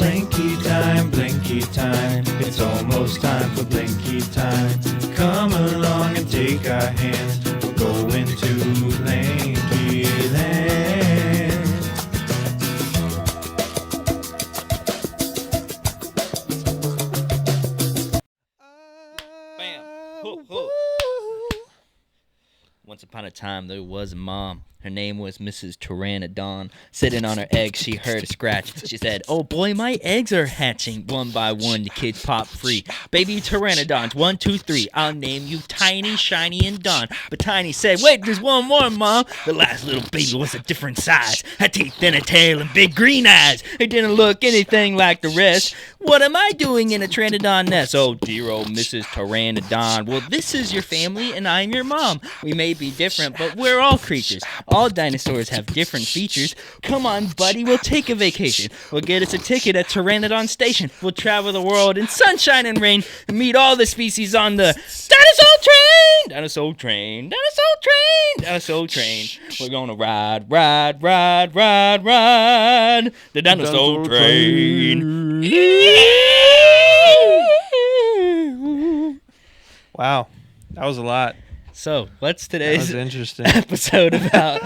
Blinky time, blinky time. It's almost time for blinky time. Come along and take our hands. We're going to Blinky Land. Bam. Ho, ho. Once upon a time, there was a mom. Her name was Mrs. Pteranodon. Sitting on her eggs, she heard a scratch. She said, "Oh boy, my eggs are hatching. One by one, the kids pop free. Baby Pteranodons, 1, 2, 3. I'll name you Tiny, Shiny, and Don." But Tiny said, "Wait, there's one more, Mom." The last little baby was a different size. Had teeth and a tail and big green eyes. It didn't look anything like the rest. What am I doing in a Pteranodon nest? Oh, dear old Mrs. Pteranodon. Well, this is your family, and I'm your mom. We may be different, but we're all creatures. All dinosaurs have different features. Come on, buddy, we'll take a vacation. We'll get us a ticket at Pteranodon Station. We'll travel the world in sunshine and rain and meet all the species on the dinosaur train. Dinosaur train. Dinosaur train. Dinosaur train. We're gonna ride the dinosaur train. Wow, that was a lot. So, what's That today's was interesting. episode about?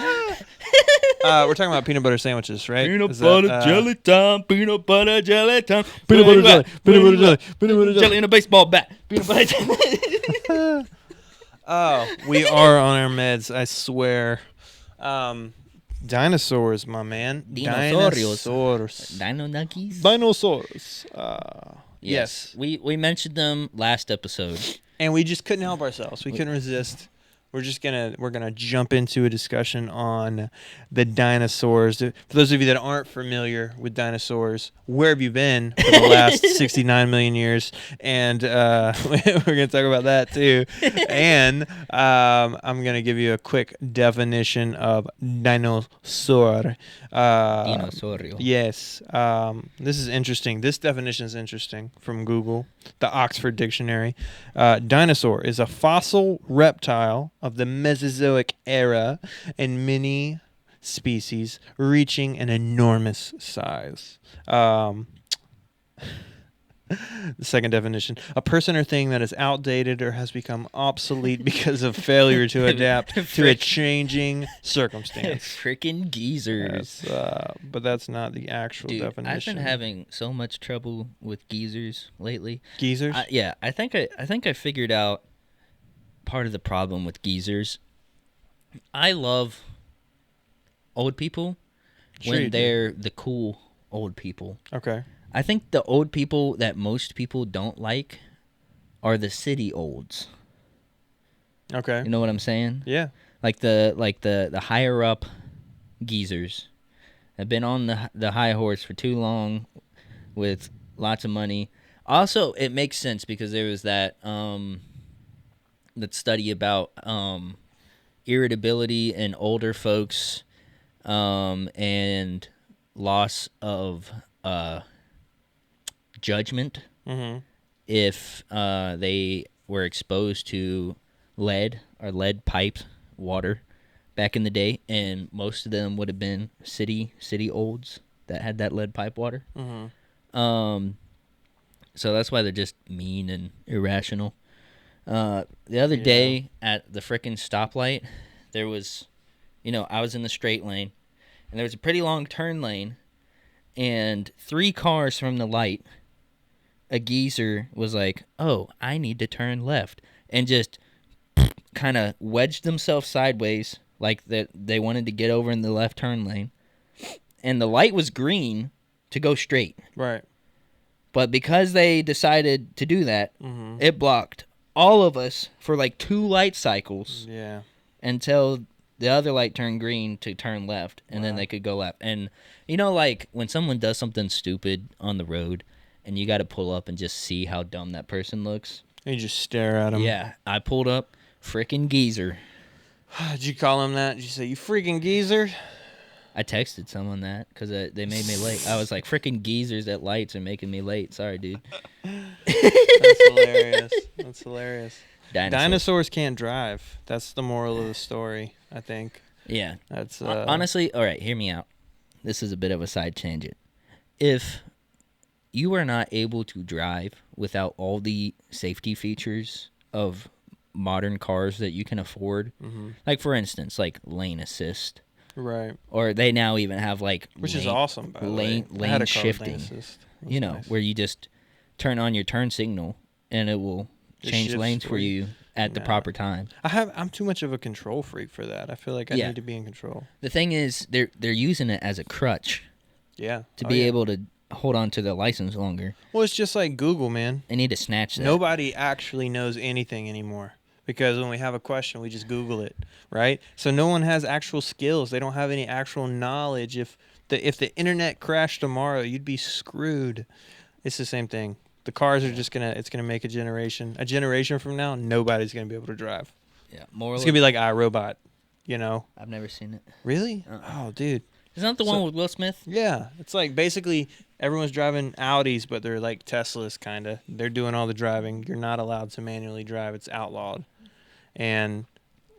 We're talking about peanut butter sandwiches, right? Peanut Is butter that, jelly time, peanut butter jelly time. Peanut butter jelly, peanut butter jelly, peanut butter jelly. Jelly in a baseball bat. Peanut butter jelly. Oh, we are on our meds, I swear. Dinosaurs, my man. Dinosaurios. Dino Nuggys. Dinosaurs. Yes. We mentioned them last episode. And we just couldn't help ourselves. We couldn't resist. We're gonna jump into a discussion on the dinosaurs. For those of you that aren't familiar with dinosaurs, where have you been for the last 69 million years? And we're gonna talk about that too. And I'm gonna give you a quick definition of dinosaur. Dinosaurio. Yes. This is interesting. This definition is interesting from Google, the Oxford Dictionary. Dinosaur is a fossil reptile of the Mesozoic era and many species reaching an enormous size. The second definition, a person or thing that is outdated or has become obsolete because of failure to adapt to a changing circumstance. Freaking geezers. But that's not the actual definition. I've been having so much trouble with geezers lately. Geezers? Yeah, I think I figured out part of the problem with geezers. I love old people when they're the cool old people. Okay. I think the old people that most people don't like are the city olds. Okay. You know what I'm saying? Yeah. Like the higher up geezers have been on the high horse for too long with lots of money. Also, it makes sense because there was that study about irritability in older folks and loss of judgment if they were exposed to lead or lead piped water back in the day, and most of them would have been city olds that had that lead pipe water. So that's why they're just mean and irrational. The other day at the frickin' stoplight, there was, I was in the straight lane, and there was a pretty long turn lane, and 3 cars from the light, a geezer was like, "Oh, I need to turn left," and just kind of wedged themselves sideways like that they wanted to get over in the left turn lane. And the light was green to go straight. Right. But because they decided to do that, it blocked all of us for like 2 light cycles. Yeah. Until the other light turned green to turn left, and then they could go left. And, like when someone does something stupid on the road, and you got to pull up and just see how dumb that person looks. And you just stare at him. Yeah, I pulled up, frickin' geezer. Did you call him that? Did you say, "You freaking geezer"? I texted someone that because they made me late. I was like, frickin' geezers at lights are making me late. Sorry, dude. That's hilarious. That's hilarious. Dinosaurs can't drive. That's the moral of the story, I think. Yeah. That's honestly, all right, hear me out. This is a bit of a side tangent. If you are not able to drive without all the safety features of modern cars that you can afford. Mm-hmm. Like, for instance, like lane assist. Right. Or they now even have, like, Which is awesome, by the way. I had lane a car with lane shifting. assist. It was You know, nice. where you just turn on your turn signal and it will It change shifts lanes for for you. you at the Nah. proper time. I'm too much of a control freak for that. I feel like I Yeah. need to be in control. The thing is, they're using it as a crutch Yeah. to Oh, be yeah. able to hold on to the license longer. Well, it's just like Google, man. They need to snatch that. Nobody actually knows anything anymore because when we have a question, we just Google it, right? So no one has actual skills. They don't have any actual knowledge. If the internet crashed tomorrow, you'd be screwed. It's the same thing. The cars are just it's gonna make a generation. A generation from now, nobody's gonna be able to drive. Yeah, It's gonna be like iRobot, you know? I've never seen it. Really? Oh, dude. Isn't that the one with Will Smith? Yeah, it's like basically everyone's driving Audis, but they're like Teslas, kind of. They're doing all the driving. You're not allowed to manually drive. It's outlawed. And,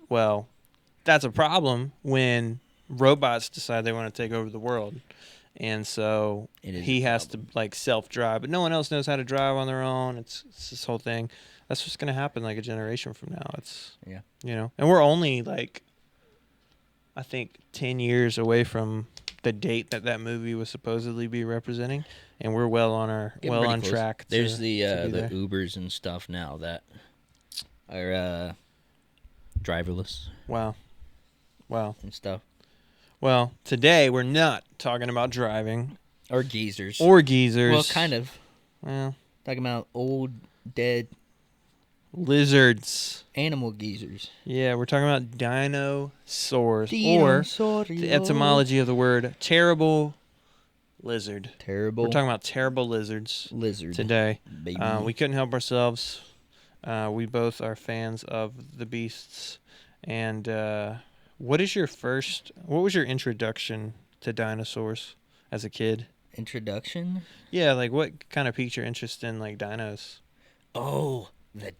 well, that's a problem when robots decide they want to take over the world. And so It is he a has to, like, self-drive. But no one else knows how to drive on their own. It's this whole thing. That's what's going to happen, like, a generation from now. It's, Yeah. you know. And we're only, like, I think 10 years away from the date that movie was supposedly be representing, and we're well on Getting pretty close. track. There's to the be there. Ubers and stuff now that are driverless Wow. and stuff, Well, today we're not talking about driving or geezers. or geezers. Well, kind of Well, talking about old dead lizards. animal geezers. Yeah, we're talking about dinosaurs, or the etymology of the word terrible lizard. Terrible. We're talking about terrible lizards lizard today. baby. We couldn't help ourselves. We both are fans of the beasts. And what was your introduction to dinosaurs as a kid? Introduction. Yeah, like what kind of piqued your interest in like dinos? Oh, the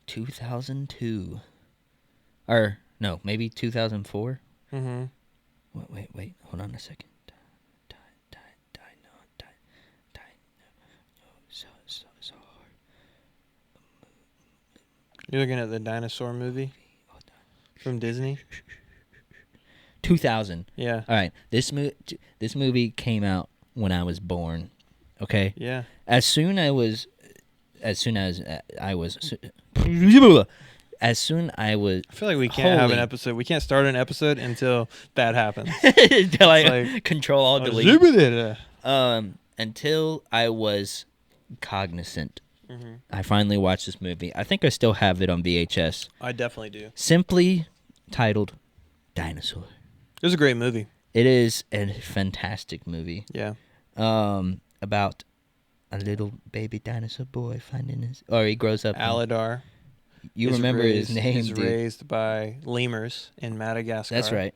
2002, or no, maybe 2004. Mm-hmm. Wait, hold on a second. You're looking at the dinosaur movie from Disney? 2000. Yeah. All right, this movie came out when I was born. Okay. Yeah. As soon as I was, I feel like we can't have an episode. We can't start an episode until that happens. until I like- control all delete. Mm-hmm. Until I was cognizant. I finally watched this movie. I think I still have it on VHS. I definitely do. Simply titled Dinosaur. It was a great movie. It is a fantastic movie. Yeah. About a little baby dinosaur boy he grows up. Aladar. You remember his name, He's dude. raised by lemurs in Madagascar. That's right.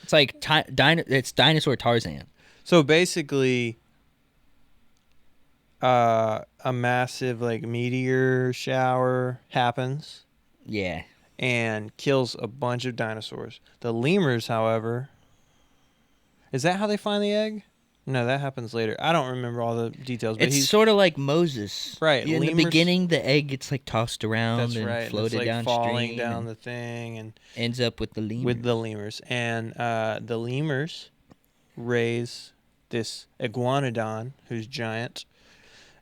It's like it's Dinosaur Tarzan. So basically, a massive like meteor shower happens Yeah. and kills a bunch of dinosaurs. The lemurs, however, is that how they find the egg? No, that happens later. I don't remember all the details, but It's he's sort of like Moses. Right, In the lemurs- beginning, the egg gets like tossed around that's and right. floated it's like downstream. falling down and the thing and ends up with the lemur. with the lemurs, and the lemurs raise this iguanodon who's giant,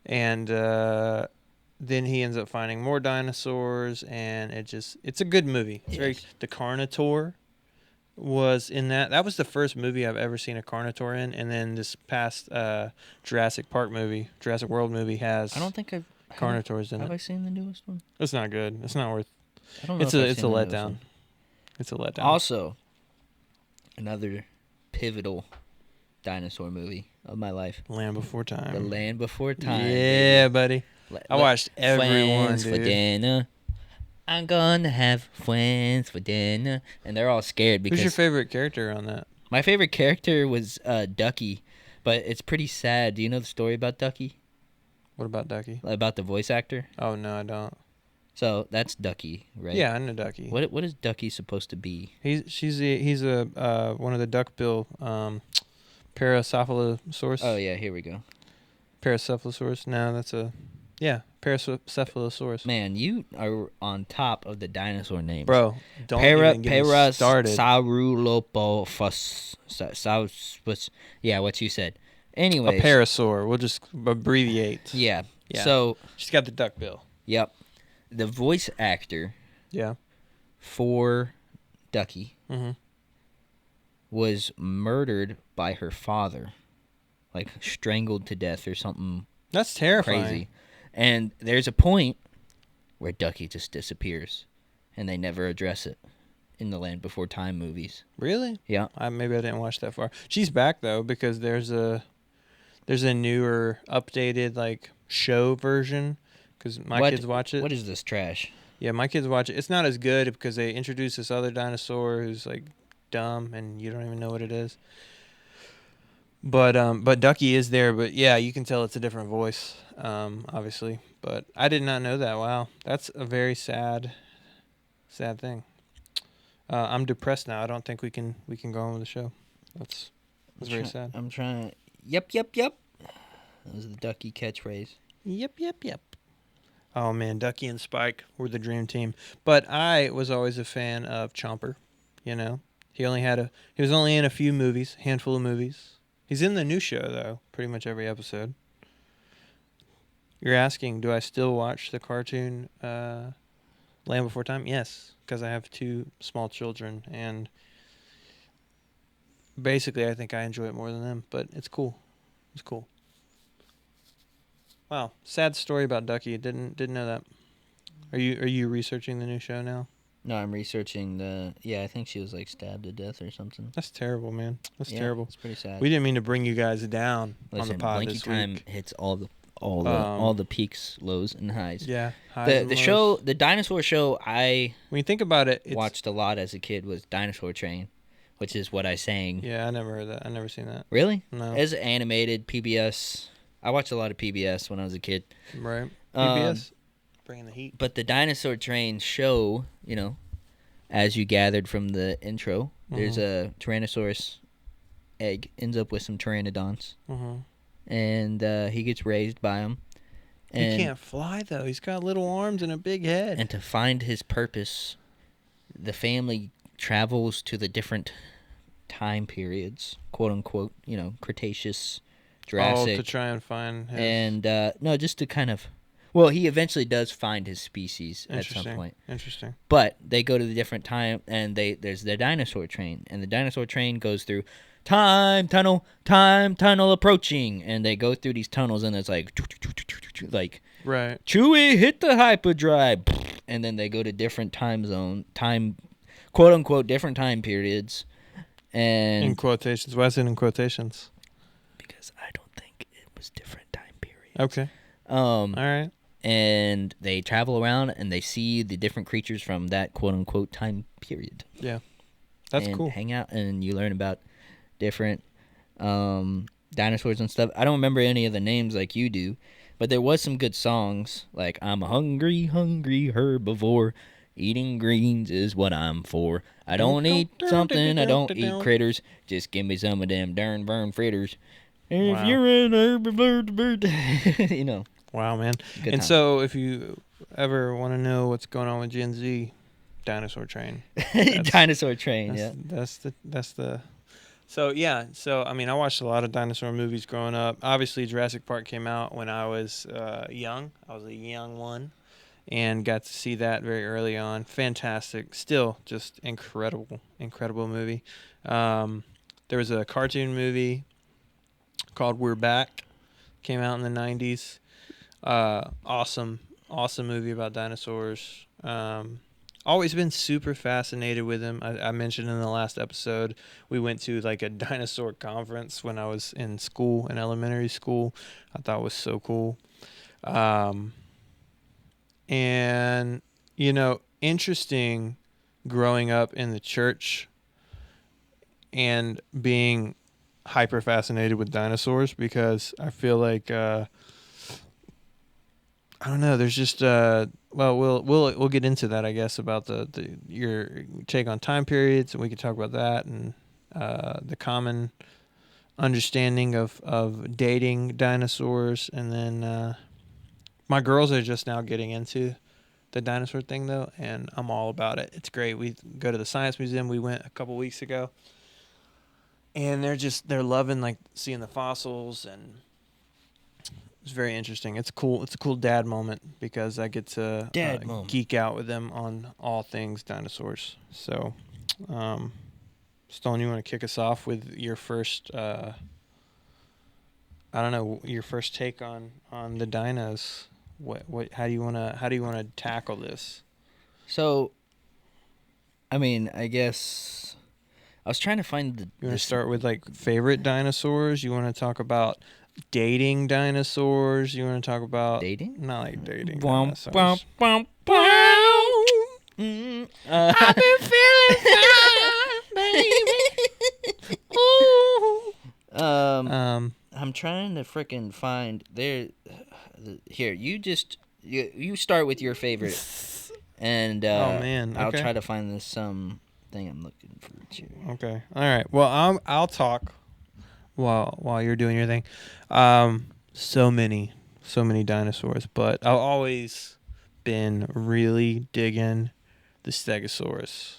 and then he ends up finding more dinosaurs, and it's a good movie. It's very Yes. the Carnotaur was in that. That was the first movie I've ever seen a Carnotaur in, and then this past Jurassic World movie has I don't think I've Carnotaurs in Have it. I seen the newest one? It's not good. It's not worth. I don't know. It's if a I've it's a seen the newest letdown. one. It's a letdown. Also, another pivotal dinosaur movie of my life. Land Before Time. The Land Before Time. Yeah, buddy. baby. I watched every one, Friends for dude. dinner. I'm gonna have friends for dinner, and they're all scared because Who's your favorite character on that? my favorite character was Ducky, but it's pretty sad. Do you know the story about Ducky? What about Ducky? About the voice actor? Oh no, I don't. So that's Ducky, right? Yeah, I know Ducky. What is Ducky supposed to be? He's a one of the duckbill Paracephalosaurus. Oh yeah, here we go. Paracephalosaurus. No, that's a Paracephalosaurus. Man, you are on top of the dinosaur names. Bro, don't even get me started. Yeah, what you said. A Anyways. parasaur. We'll just abbreviate. Yeah. Yeah. So. She's got the duck bill. Yep. The voice actor. Yeah. For Ducky. Mm-hmm. Was murdered by her father, like strangled to death or something. That's terrifying. Crazy. And there's a point where Ducky just disappears, and they never address it in the Land Before Time movies. Really? Yeah. Maybe I didn't watch that far. She's back though because there's a newer, updated like show version because my kids watch it. What is this trash? Yeah, my kids watch it. It's not as good because they introduce this other dinosaur who's like dumb and you don't even know what it is. But Ducky is there. But yeah, you can tell it's a different voice, obviously. But I did not know that. Wow, that's a very sad thing. I'm depressed now. I don't think we can go on with the show. That's very sad. I'm trying. Yep. That was the Ducky catchphrase. Yep. Oh man, Ducky and Spike were the dream team. But I was always a fan of Chomper. You know, he was only in a few movies, handful of movies. He's in the new show though, pretty much every episode. You're asking, do I still watch the cartoon Land Before Time? Yes, because I have 2 small children, and basically I think I enjoy it more than them. But it's cool. It's cool. Wow, sad story about Ducky. Didn't know that. Are you researching the new show now? No, I'm researching the. Yeah, I think she was like stabbed to death or something. That's terrible, man. That's terrible. It's pretty sad. We didn't mean to bring you guys down on the pod Blinky this Time week. hits all the peaks, lows, and highs. Yeah, the show, the dinosaur show, when you think about it, watched a lot as a kid was Dinosaur Train, which is what I sang. Yeah, I never heard that. I never seen that. Really? No. It's animated PBS. I watched a lot of PBS when I was a kid. Right. PBS, bringing the heat. But the Dinosaur Train show, as you gathered from the intro, there's a Tyrannosaurus egg, ends up with some Pteranodons, and he gets raised by them. He can't fly, though. He's got little arms and a big head. And to find his purpose, the family travels to the different time periods, quote unquote, Cretaceous, Jurassic. To try and find his... And, no, just to kind of... Well, he eventually does find his species at some point. Interesting. But they go to the different time, and there's the dinosaur train. And the dinosaur train goes through time tunnel approaching. And they go through these tunnels, and it's like... Right. Chewie, hit the hyperdrive. And then they go to different quote unquote, different time periods. And in quotations. Why is it in quotations? Because I don't think it was different time periods. Okay. All right. And they travel around and they see the different creatures from that quote unquote time period. Yeah. That's cool. Hang out and you learn about different dinosaurs and stuff. I don't remember any of the names like you do, but there was some good songs like I'm a hungry herbivore. Eating greens is what I'm for. I don't eat something, I don't eat critters. Just give me some of them darn burn fritters. If you're an herbivore, Wow, man. Good and time. So if you ever want to know what's going on with Gen Z, Dinosaur Train. Dinosaur Train, yeah. That's the... So, yeah. So, I mean, I watched a lot of dinosaur movies growing up. Obviously, Jurassic Park came out when I was young. I was a young one. And got to see that very early on. Fantastic. Still just incredible movie. There was a cartoon movie called We're Back. Came out in the 90s. Awesome movie about dinosaurs. Always been super fascinated with them. I mentioned in the last episode, we went to like a dinosaur conference when I was in school, in elementary school. I thought it was so cool. And, interesting growing up in the church and being hyper fascinated with dinosaurs because I feel like, I don't know, there's just, we'll get into that, I guess, about your take on time periods, and we can talk about that and the common understanding of dating dinosaurs, and then my girls are just now getting into the dinosaur thing though, and I'm all about it. It's great. We go to the science museum. We went a couple weeks ago, and they're loving like seeing the fossils, and it's very interesting. It's cool. It's a cool dad moment because I get to moment. geek out with them on all things dinosaurs. So, Stone, you want to kick us off with your first? I don't know, your first take on the dinos. What? How do you wanna tackle this? So, I mean, I guess I was trying to find the. You want to start with like favorite dinosaurs? You want to talk about dating dinosaurs? You want to talk about Dating? Not like dating Womp, dinosaurs. womp, womp, womp. I've been feeling fine, baby. I'm trying to freaking find there. Here, you start with your favorite, and Oh man, I'll okay. try to find this thing I'm looking for too. Okay, all right. Well, I'll talk while you're doing your thing. So many dinosaurs, but I've always been really digging the Stegosaurus.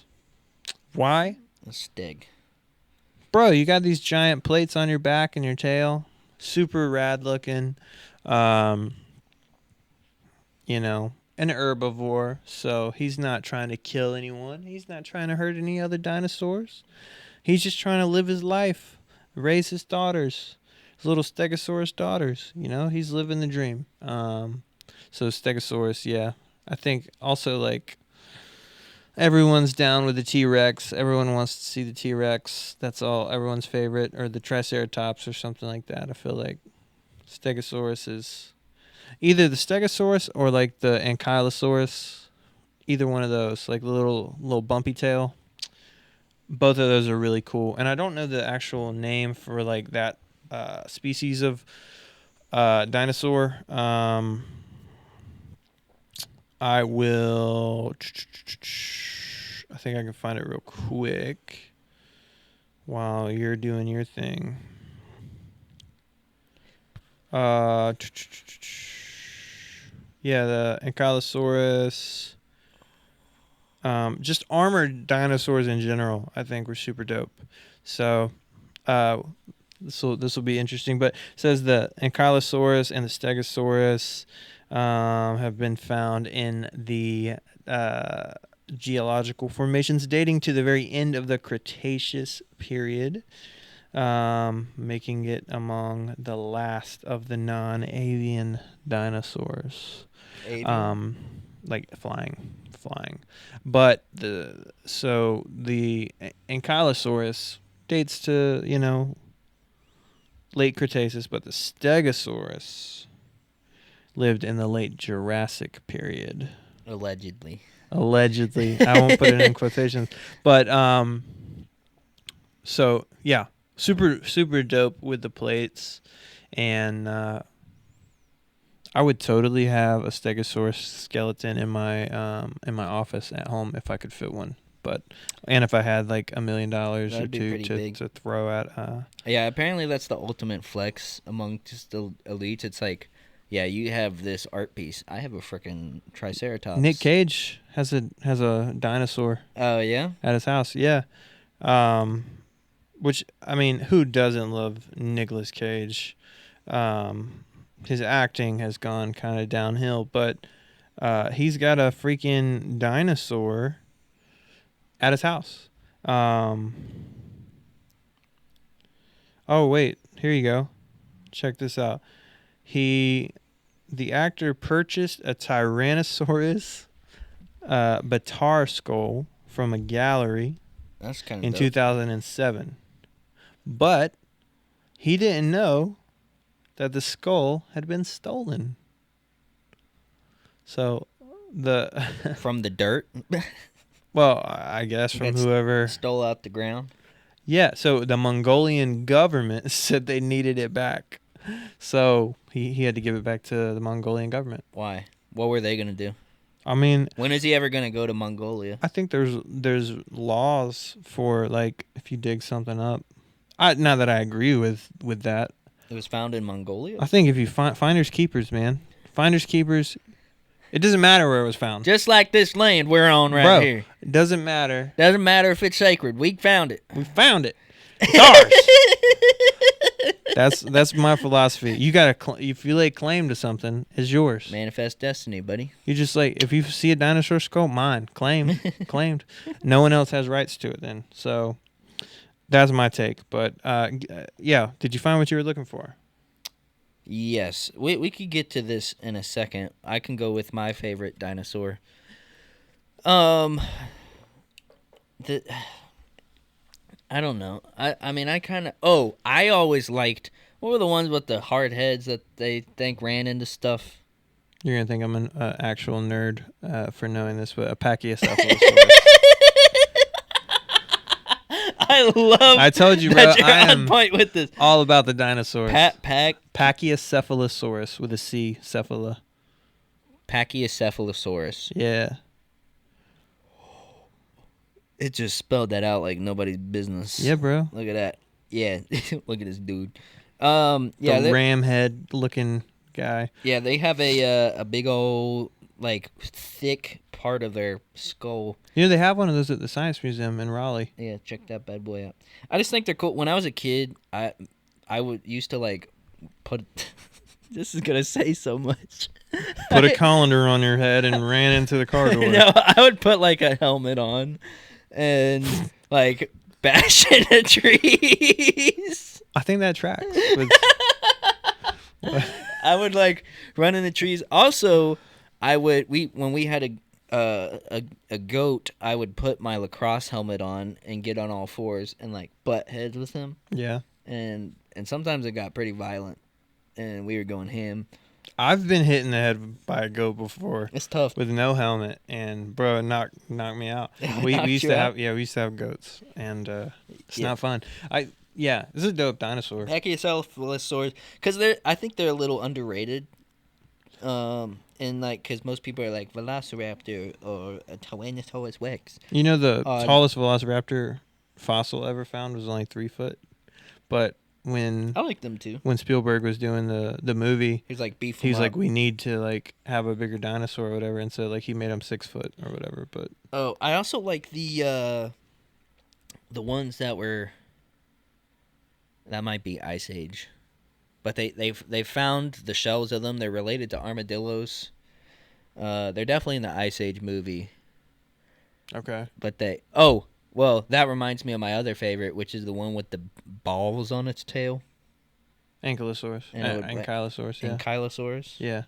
Why? A steg. Bro, you got these giant plates on your back and your tail. Super rad looking. You know, an herbivore, so he's not trying to kill anyone. He's not trying to hurt any other dinosaurs. He's just trying to live his life, raise his daughters, his little Stegosaurus daughters. You know, he's living the dream. So Stegosaurus, yeah. I think also like everyone's down with the T-Rex. Everyone wants to see the T-Rex. That's all everyone's favorite, or the Triceratops or something like that. I feel like Stegosaurus is either the Stegosaurus or like the Ankylosaurus. Either one of those, like the little bumpy tail. Both of those are really cool. And I don't know the actual name for like that species of dinosaur. I will. I think I can find it real quick while you're doing your thing. Yeah, the Ankylosaurus. Just armored dinosaurs in general, I think were super dope. So, this will be interesting. But it says the Ankylosaurus and the Stegosaurus have been found in the geological formations dating to the very end of the Cretaceous period, making it among the last of the non-avian dinosaurs. Avian? Like flying. But the Ankylosaurus dates to, late Cretaceous, but the Stegosaurus lived in the late Jurassic period. Allegedly. I won't put it in quotations. But so yeah, super dope with the plates, and I would totally have a Stegosaurus skeleton in my office at home if I could fit one. And if I had like $1 million or That'd be two pretty big. to throw at. Yeah, apparently that's the ultimate flex among just the elites. It's like, yeah, you have this art piece. I have a freaking Triceratops. Nick Cage has a dinosaur. Oh yeah. At his house, yeah. Which, I mean, who doesn't love Nicolas Cage? His acting has gone kind of downhill, but he's got a freaking dinosaur at his house. Oh wait, here you go. Check this out. The actor purchased a Tyrannosaurus Batar skull from a gallery That's kind of in dope. 2007. But he didn't know that the skull had been stolen. So From the dirt. well, I guess from Gets whoever stole out the ground. Yeah, so the Mongolian government said they needed it back. So he had to give it back to the Mongolian government. Why? What were they gonna do? I mean, When is he ever gonna go to Mongolia? I think there's laws for like if you dig something up. Not that I agree with that. It was found in Mongolia. I think if you finders keepers, man, finders keepers. It doesn't matter where it was found. Just like this land we're on right Bro, here. it doesn't matter. Doesn't matter if it's sacred. We found it. We found it. It's ours. That's my philosophy. You gotta if you lay claim to something, it's yours. Manifest destiny, buddy. You just like if you see a dinosaur skull, mine, claimed. No one else has rights to it. Then so that's my take. But yeah, did you find what you were looking for? Yes, we could get to this in a second. I can go with my favorite dinosaur. I don't know. I mean, I kind of... Oh, I always liked... What were the ones with the hard heads that they think ran into stuff? You're going to think I'm an actual nerd for knowing this, but a Pachycephalosaurus. I told you, bro, that you're I on am point with this. all about the dinosaurs. Pachycephalosaurus with a C, cephala. Pachycephalosaurus. Yeah. It just spelled that out like nobody's business. Yeah, bro. Look at that. Yeah, look at this dude. The ram head looking guy. Yeah, they have a big old like thick part of their skull. You know, they have one of those at the Science Museum in Raleigh. Yeah, check that bad boy out. I just think they're cool. When I was a kid, I used to like put. This is gonna say so much. Put a colander on your head and ran into the car door. No, I would put like a helmet on, and like bash into trees. I think that tracks. I would like run in the trees. Also, when we had a goat, I would put my lacrosse helmet on and get on all fours and like butt heads with him. Yeah. And sometimes it got pretty violent, and we were going ham. I've been hit in the head by a goat before. It's tough with no helmet, and bro, it knocked me out. We used to have goats, and it's not fun. This is a dope dinosaur. Pachycephalosaurs, because I think they're a little underrated. And like, because most people are like Velociraptor or a Tyrannosaurus Rex. You know, the tallest Velociraptor fossil ever found was only 3 foot, but when I like them too. When Spielberg was doing the movie, he's like we need to like have a bigger dinosaur or whatever, and so like he made him 6 foot or whatever. But I also like the ones that might be Ice Age, but they found the shells of them. They're related to armadillos. They're definitely in the Ice Age movie. Okay, but that reminds me of my other favorite, which is the one with the balls on its tail. Ankylosaurus. Ankylosaurus, yeah. Ankylosaurus? Yeah.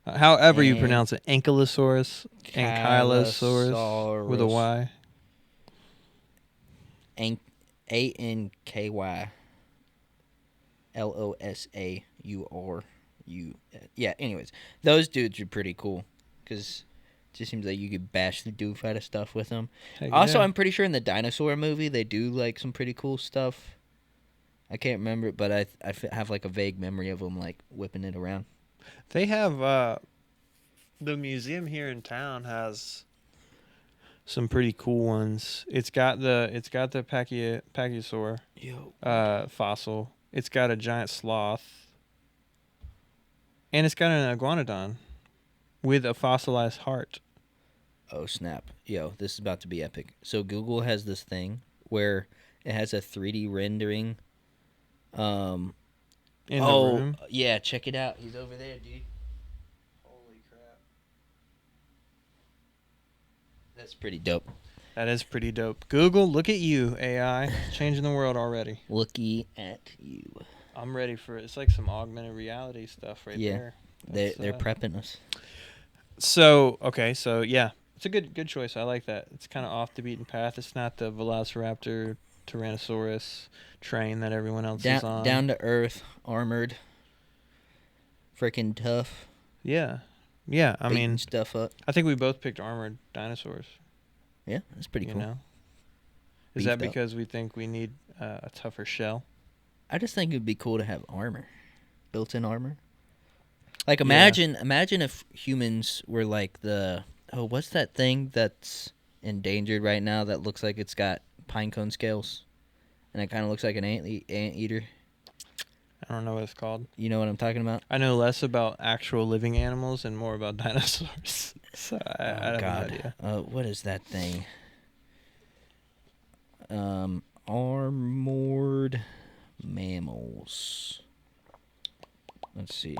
However you pronounce it. Ankylosaurus. Ankylosaurus. With a Y. ANKYLOSAURU. Yeah, anyways. Those dudes are pretty cool, because it just seems like you could bash the doof out of stuff with them. Also, I'm pretty sure in the dinosaur movie, they do like some pretty cool stuff. I can't remember it, but I have like a vague memory of them like whipping it around. They have the museum here in town has some pretty cool ones. It's got the Pachysaur fossil. It's got a giant sloth, and it's got an iguanodon with a fossilized heart. Oh snap! Yo, this is about to be epic. So Google has this thing where it has a 3D rendering. In the room? Yeah, check it out. He's over there, dude. Holy crap. That's pretty dope. That is pretty dope. Google, look at you, AI. Changing the world already. Looky at you. I'm ready for it. It's like some augmented reality stuff right there. They're prepping us. So yeah. It's a good choice. I like that. It's kind of off the beaten path. It's not the Velociraptor, Tyrannosaurus train that everyone else is on. Down to earth, armored, freaking tough. Yeah. I mean, stuff up. I think we both picked armored dinosaurs. Yeah, that's pretty cool. Know? Is that because we think we need a tougher shell? I just think it'd be cool to have armor, built-in armor. Like imagine if humans were like what's that thing that's endangered right now that looks like it's got pine cone scales? and it kind of looks like an anteater. I don't know what it's called. You know what I'm talking about? I know less about actual living animals and more about dinosaurs. So I have no idea. What is that thing? Armored mammals. Let's see.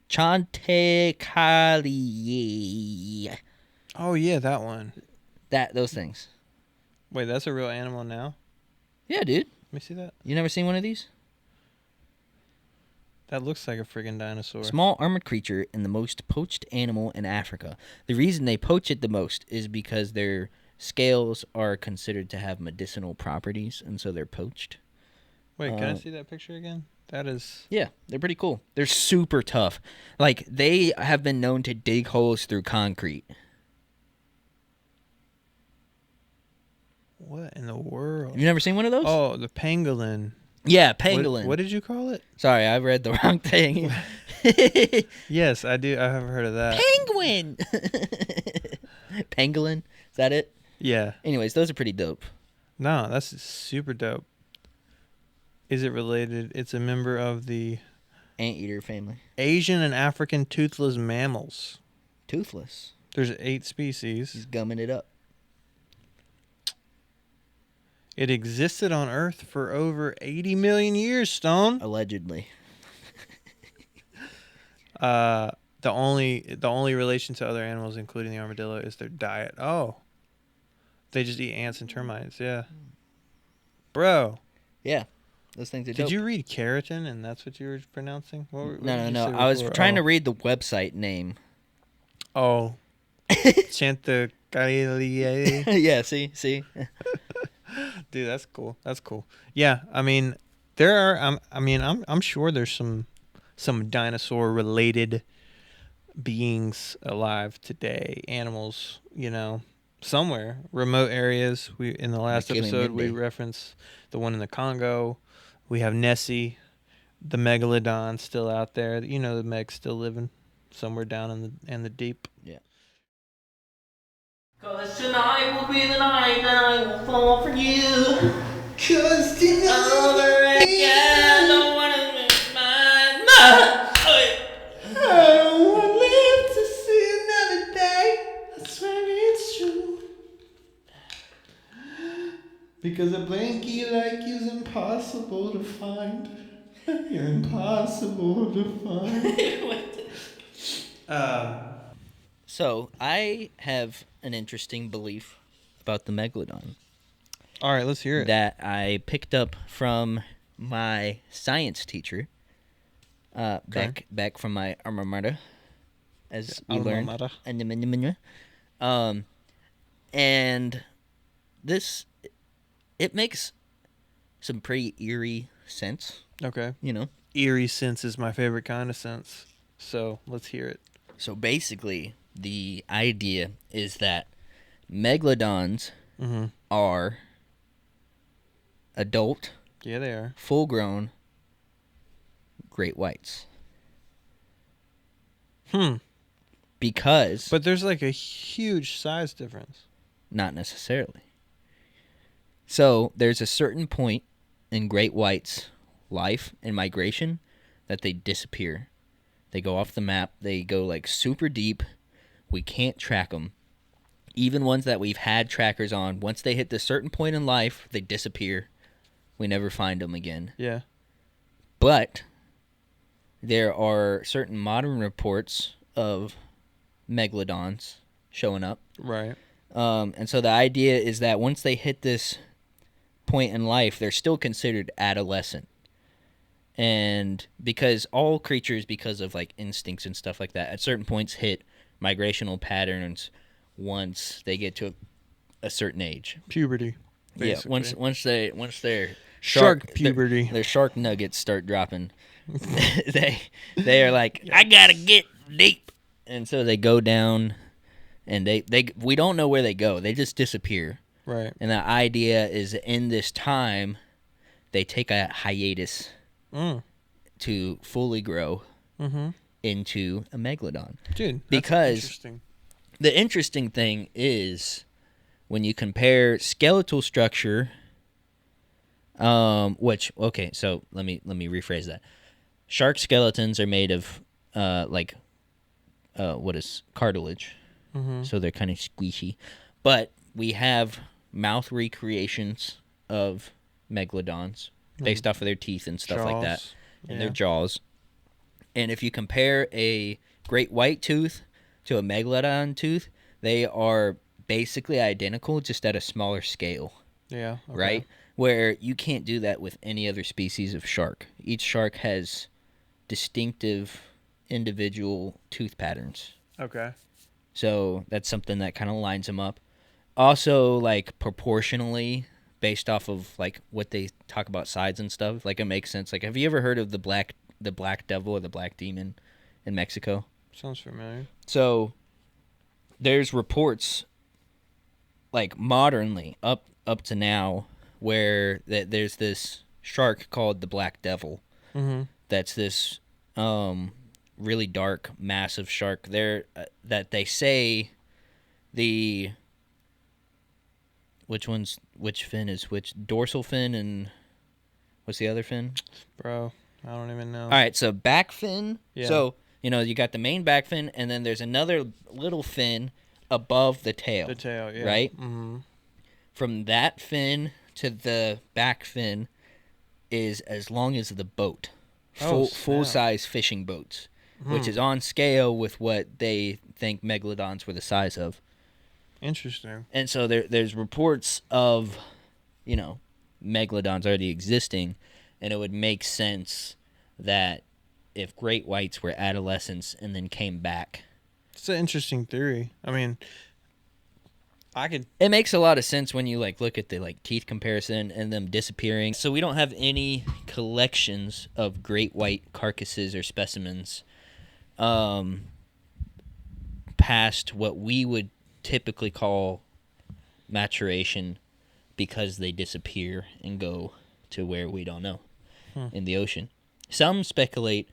Chanticleer. Oh yeah, that one. Those things. Wait, that's a real animal now? Yeah, dude. Let me see that. You never seen one of these? That looks like a friggin' dinosaur. Small armored creature and the most poached animal in Africa. The reason they poach it the most is because their scales are considered to have medicinal properties, and so they're poached. Wait, can I see that picture again? That is... Yeah, they're pretty cool. They're super tough. Like, they have been known to dig holes through concrete. What in the world? You never seen one of those? Oh, the pangolin. Yeah, pangolin. What did you call it? Sorry, I read the wrong thing. Yes, I do. I have heard of that. Penguin. Pangolin? Is that it? Yeah. Anyways, those are pretty dope. No, that's super dope. Is it related? It's a member of the Anteater family. Asian and African toothless mammals. Toothless. There's 8 species. He's gumming it up. It existed on Earth for over 80 million years, Stone. Allegedly. The only relation to other animals, including the armadillo, is their diet. Oh. They just eat ants and termites, yeah. Bro. Yeah. Those things are dope. Did you read keratin and that's what you were pronouncing? What No. did you say I was before? trying to read the website name. Oh. Chanticleer. Yeah, see? Dude, that's cool. That's cool. Yeah, I mean, there are. I'm sure there's some dinosaur related beings alive today. Animals, somewhere remote areas. We in the last Like episode we referenced the one in the Congo. We have Nessie, the megalodon still out there. The Meg's still living somewhere down in the deep. Yeah. 'Cause tonight will be the night that I will fall for you. 'Cause tonight Over again, don't wanna miss my I won't live to see another day. I swear it's true. Because a blankie like you's impossible to find. You're impossible to find. So, I have an interesting belief about the megalodon All right, let's hear it. that I picked up from my science teacher back from my alma mater, as we alma learned. mater. And this, it makes some pretty eerie sense, Okay. Eerie sense is my favorite kind of sense. So let's hear it. So basically, the idea is that megalodons are adult, Yeah, they are. full-grown great whites. Because But there's like a huge size difference. not necessarily. So there's a certain point in great whites' life and migration that they disappear. They go off the map. They go like super deep. We can't track them. Even ones that we've had trackers on, once they hit this certain point in life, they disappear. We never find them again. Yeah. But there are certain modern reports of megalodons showing up. Right. And so the idea is that once they hit this point in life, they're still considered adolescent. And because all creatures, because of like instincts and stuff like that, at certain points hit migrational patterns once they get to a certain age. Puberty. Basically. Yeah, once their Shark puberty. their shark nuggets start dropping, they are like, I gotta get deep, and so they go down, and we don't know where they go. They just disappear. Right. And the idea is in this time, they take a hiatus to fully grow, into a megalodon. Dude, that's Because interesting. the interesting thing is when you compare skeletal structure, so let me rephrase that. Shark skeletons are made of what is cartilage, so they're kind of squishy. But we have mouth recreations of megalodons based off of their teeth and stuff like that, Jaws. and their jaws. And if you compare a great white tooth to a megalodon tooth, they are basically identical, just at a smaller scale, Yeah. Okay. right? Where you can't do that with any other species of shark. Each shark has distinctive individual tooth patterns. Okay. So that's something that kind of lines them up. Also, like, proportionally, based off of, like, what they talk about size and stuff, like, it makes sense. Like, have you ever heard of the black devil or the black demon in Mexico? Sounds familiar. So there's reports, like, modernly, up to now, where there's this shark called the black devil. Mm-hmm. That's this really dark, massive shark there that they say which fin is which? Dorsal fin and what's the other fin? Bro, I don't even know. All right, so back fin. Yeah. So, you got the main back fin, and then there's another little fin above the tail. The tail, yeah. Right? Mm-hmm. From that fin to the back fin is as long as the boat. Oh, Full snap. size fishing boats, which is on scale with what they think megalodons were the size of. Interesting. And so there's reports of, megalodons already existing, and it would make sense that if great whites were adolescents and then came back. It's an interesting theory. I mean, It makes a lot of sense when you look at the teeth comparison and them disappearing. So we don't have any collections of great white carcasses or specimens past what we would typically call maturation, because they disappear and go to where we don't know in the ocean. Some speculate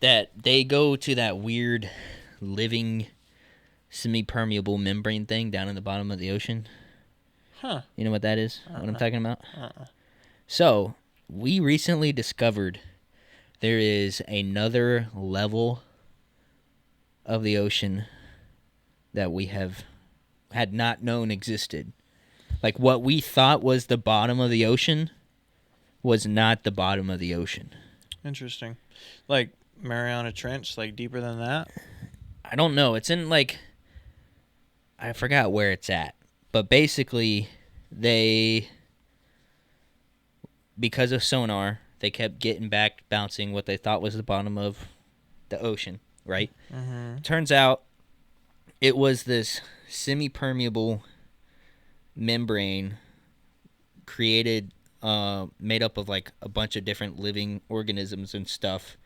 that they go to that weird living semi-permeable membrane thing down in the bottom of the ocean. Huh. You know what that is? What I'm talking about? So, we recently discovered there is another level of the ocean that we had not known existed. Like, what we thought was the bottom of the ocean was not the bottom of the ocean. Interesting. Like Mariana Trench, deeper than that? I don't know. It's in, I forgot where it's at. But basically, because of sonar, they kept getting back, bouncing what they thought was the bottom of the ocean, right? Mm-hmm. Turns out it was this semi-permeable membrane created, made up of a bunch of different living organisms and stuff.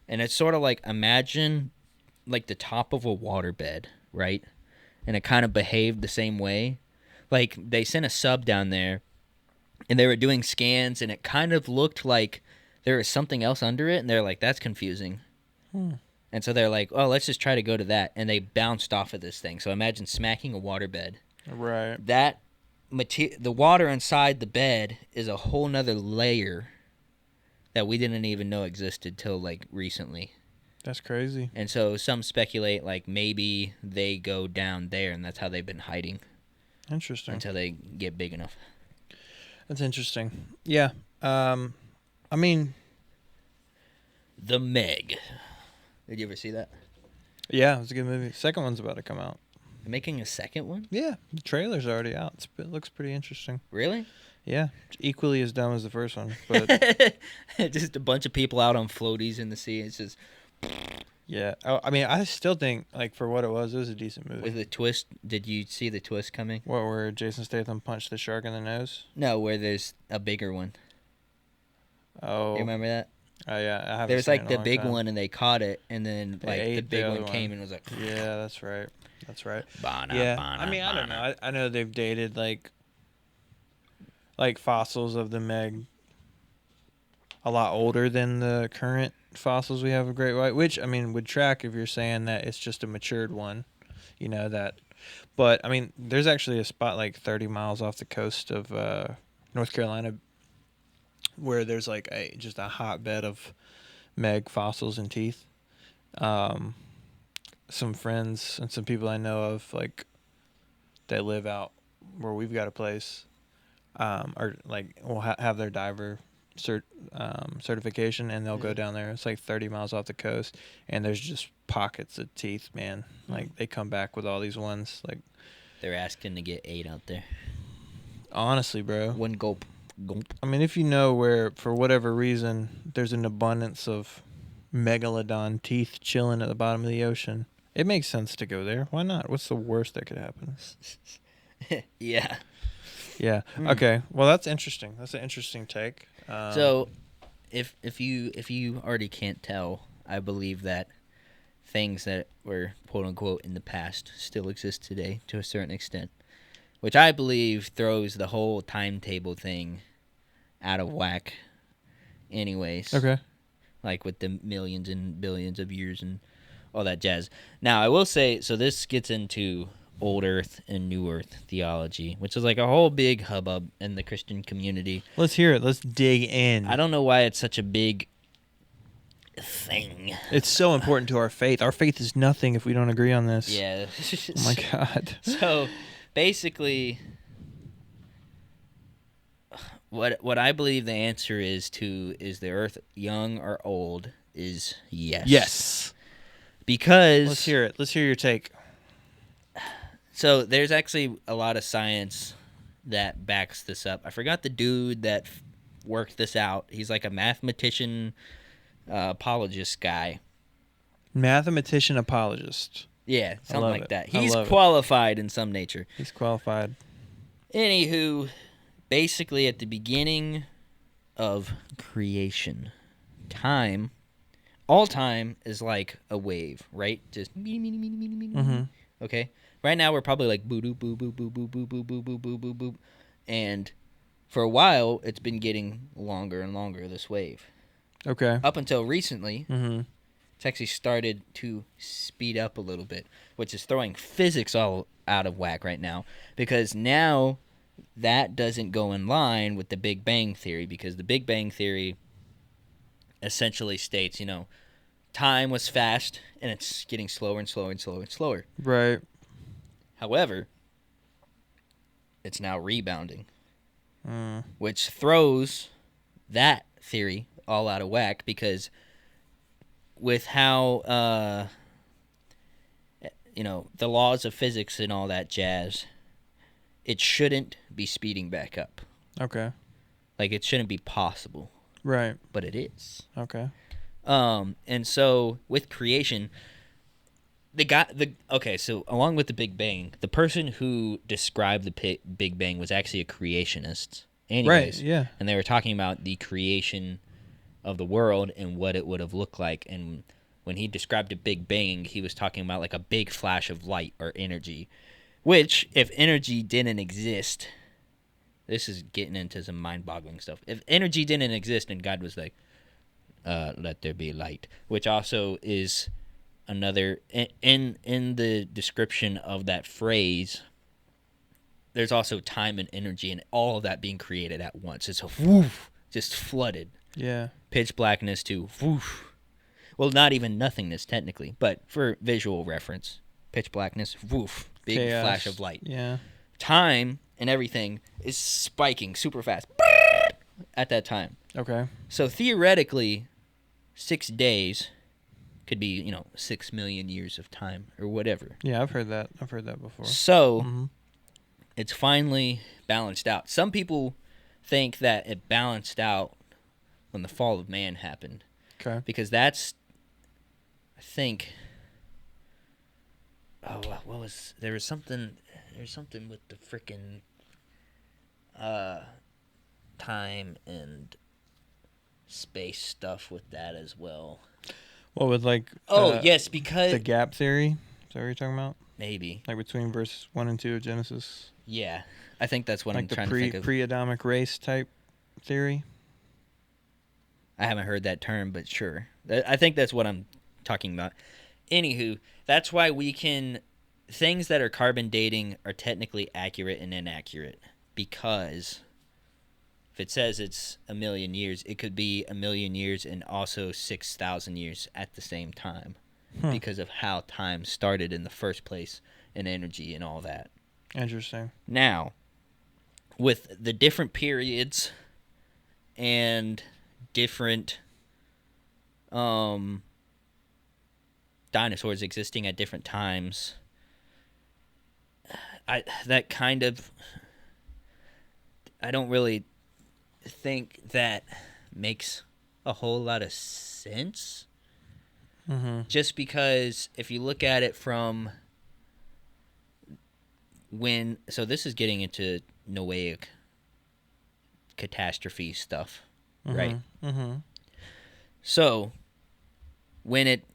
And it's sort of imagine the top of a waterbed, right? And it kind of behaved the same way. They sent a sub down there, and they were doing scans, and it kind of looked like there was something else under it, and they're like, that's confusing. And so they're like, oh, let's just try to go to that. And they bounced off of this thing. So imagine smacking a waterbed. Right. The water inside the bed is a whole nother layer that we didn't even know existed till recently. That's crazy. And so some speculate maybe they go down there, and that's how they've been hiding Interesting. until they get big enough. That's interesting. Yeah. I mean, The Meg. Did you ever see that? yeah, it was a good movie. Second one's about to come out. They're making a second one? Yeah, the trailer's already out. It looks pretty interesting. Really? Yeah, it's equally as dumb as the first one, but Just a bunch of people out on floaties in the sea. It's just yeah. I mean, I still think for what it was a decent movie. with a twist. Did you see the twist coming? What, where Jason Statham punched the shark in the nose? No, where there's a bigger one. Oh, You remember that? Oh yeah, I haven't. There's seen it in a the long big time. one, and they caught it, and then They the ate the big other one came and was like, Yeah, that's right. That's right. Bana, Yeah, bana, I mean, I don't bana. know. I know they've dated like fossils of the Meg a lot older than the current fossils we have of great white, which I mean would track if you're saying that it's just a matured one, that. But I mean, there's actually a spot like 30 miles off the coast of North Carolina where there's like just a hotbed of meg fossils and teeth. Some friends and some people I know of, like, that live out where we've got a place, are like will have their diver certification, and they'll go down there. It's like 30 miles off the coast, and there's just pockets of teeth, man. Like they come back with all these ones. Like They're asking to get 8 out there. honestly, bro. One gulp. Gulp. I mean, if you know where, for whatever reason, there's an abundance of megalodon teeth chilling at the bottom of the ocean, it makes sense to go there. Why not? What's the worst that could happen? Yeah. Yeah. Okay. Well, that's interesting. That's an interesting take. So, if you already can't tell, I believe that things that were quote unquote in the past still exist today to a certain extent, which I believe throws the whole timetable thing out of whack. Anyways. Okay. Like with the millions and billions of years and all that jazz. Now, I will say, so this gets into old earth and new earth theology, which is like a whole big hubbub in the Christian community. Let's hear it. Let's dig in. I don't know why it's such a big thing. It's so important to our faith. Our faith is nothing if we don't agree on this. Yeah. Oh my God. So, basically, what I believe the answer is the earth young or old is yes. Yes. Because Let's hear it. Let's hear your take. So there's actually a lot of science that backs this up. I forgot the dude that worked this out. He's like a mathematician apologist guy. Mathematician apologist. Yeah, something like it. that. I He's love it. qualified in some nature. He's qualified. Anywho, basically at the beginning of creation, all time is like a wave, right? Just okay. Right now we're probably like boo doo boo boo boo boo boo boo boo boo boo boo boo, and for a while it's been getting longer and longer, this wave. Okay. Up until recently, Mm-hmm. it's actually started to speed up a little bit, which is throwing physics all out of whack right now, because now that doesn't go in line with the Big Bang Theory, because the Big Bang Theory essentially states, time was fast and it's getting slower and slower and slower and slower. Right. However, it's now rebounding, which throws that theory all out of whack, because with how, the laws of physics and all that jazz, it shouldn't be speeding back up. Okay. Like, it shouldn't be possible, Right. but it is. Okay. And so with creation, so along with the Big Bang, the person who described the Big Bang was actually a creationist. Anyways, Right. Yeah. and they were talking about the creation of the world and what it would have looked like. And when he described a Big Bang, he was talking about like a big flash of light or energy, which, if energy didn't exist, this is getting into some mind-boggling stuff. If energy didn't exist and God was like, let there be light, which also is another, in the description of that phrase, there's also time and energy and all of that being created at once. It's a woof, just flooded. Yeah. Pitch blackness to woof. Well, not even nothingness technically, but for visual reference, pitch blackness, woof, big Chaos. flash of light. Yeah. Time and everything is spiking super fast at that time. Okay. So theoretically, 6 days could be, 6 million years of time or whatever. Yeah, I've heard that. I've heard that before. So Mhm. it's finally balanced out. Some people think that it balanced out when the fall of man happened, Okay. because that's, I think, there's something with the frickin' time and space stuff with that as well. What with like? Yes, because The gap theory. Is that what you're talking about? maybe, Like between verse 1 and 2 of Genesis. yeah, I think that's what Like I'm the trying to think of. pre-Adamic race type theory. I haven't heard that term, but sure. I think that's what I'm talking about. Anywho, that's why things that are carbon dating are technically accurate and inaccurate, because if it says it's a million years, it could be a million years and also 6,000 years at the same time because of how time started in the first place and energy and all that. Interesting. Now, with the different periods and different dinosaurs existing at different times, I don't really think that makes a whole lot of sense. Just because if you look at it from so this is getting into Noahic catastrophe stuff, right? So when it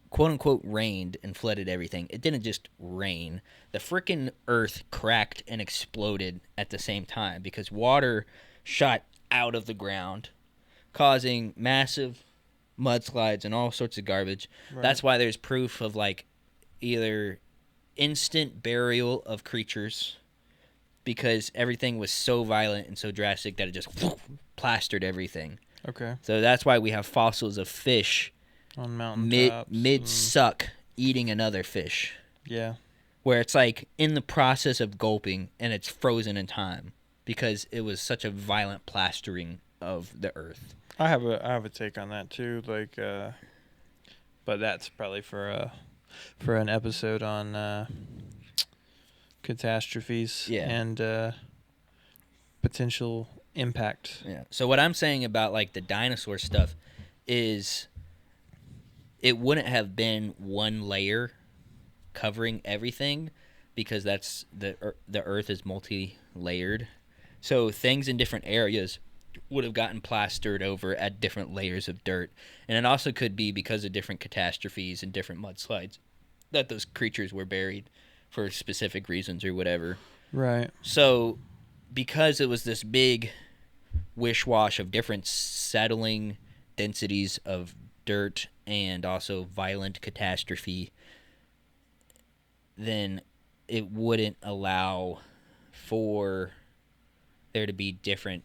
quote unquote rained and flooded everything, it didn't just rain. The frickin' earth cracked and exploded at the same time because water shot out of the ground, causing massive mudslides and all sorts of garbage. Right. That's why there's proof of like either instant burial of creatures because everything was so violent and so drastic that it just plastered everything. Okay. So that's why we have fossils of fish on mountaintops mid suck eating another fish. Yeah. Where it's like in the process of gulping and it's frozen in time because it was such a violent plastering of the earth. I have a take on that too, like but that's probably for an episode on catastrophes and potential impact. Yeah. So what I'm saying about like the dinosaur stuff is it wouldn't have been one layer covering everything because that's the earth is multi-layered. So things in different areas would have gotten plastered over at different layers of dirt. And it also could be because of different catastrophes and different mudslides that those creatures were buried for specific reasons or whatever. Right. So because it was this big wish-wash of different settling densities of dirt and also violent catastrophe, then it wouldn't allow for there to be different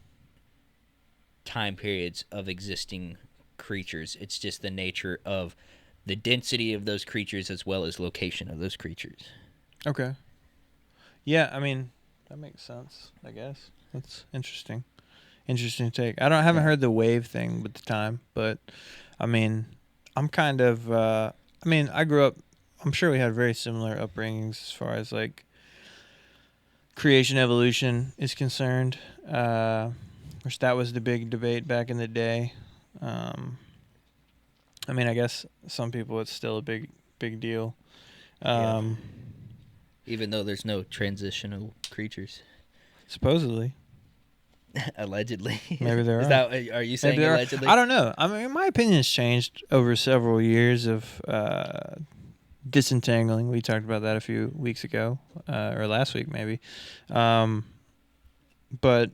time periods of existing creatures. It's just the nature of the density of those creatures as well as location of those creatures. Okay. Yeah, I mean, that makes sense, I guess. That's interesting. Interesting take. I haven't heard the wave thing with the time, but I mean, I'm kind of I grew up, I'm sure we had very similar upbringings as far as like creation evolution is concerned. Which that was the big debate back in the day. I mean, I guess some people it's still a big deal. Even though there's no transitional creatures. Supposedly. Allegedly. Maybe there are. Are you saying allegedly? I don't know. I mean, my opinion has changed over several years of disentangling. We talked about that a few weeks ago, or last week maybe. But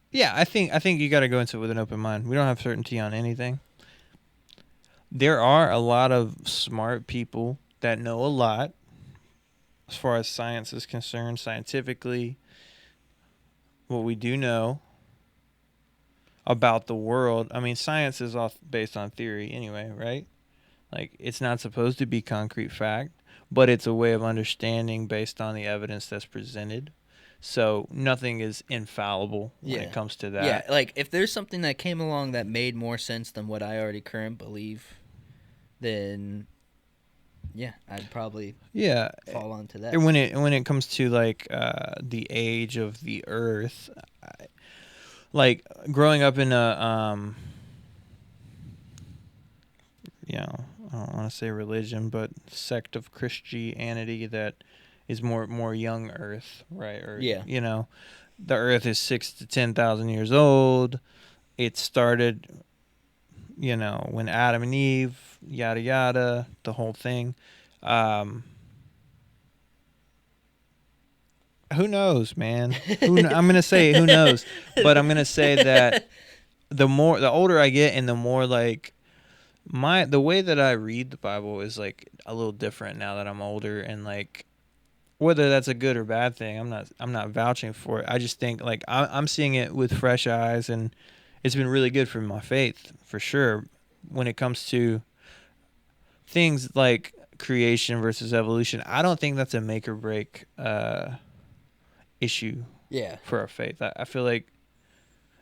yeah, I think you got to go into it with an open mind. We don't have certainty on anything. There are a lot of smart people that know a lot as far as science is concerned, scientifically. What we do know about the world, I mean, science is all based on theory anyway, right? Like, it's not supposed to be concrete fact, but it's a way of understanding based on the evidence that's presented. So nothing is infallible when it comes to that. Yeah, like if there's something that came along that made more sense than what I already currently believe, then yeah, I'd probably fall onto that. And when it comes to like the age of the Earth, like growing up in a I don't want to say religion, but sect of Christianity that is more young Earth, right? Or the Earth is 6,000 to 10,000 years old. It started, when Adam and Eve, yada yada, the whole thing. Who knows, man? I'm gonna say who knows, but I'm gonna say that the older I get, and the more like the way that I read the Bible is like a little different now that I'm older, and like whether that's a good or bad thing, I'm not vouching for it. I just think like I'm seeing it with fresh eyes, and it's been really good for my faith for sure when it comes to things like creation versus evolution. I don't think that's a make or break issue Yeah. for our faith. I feel like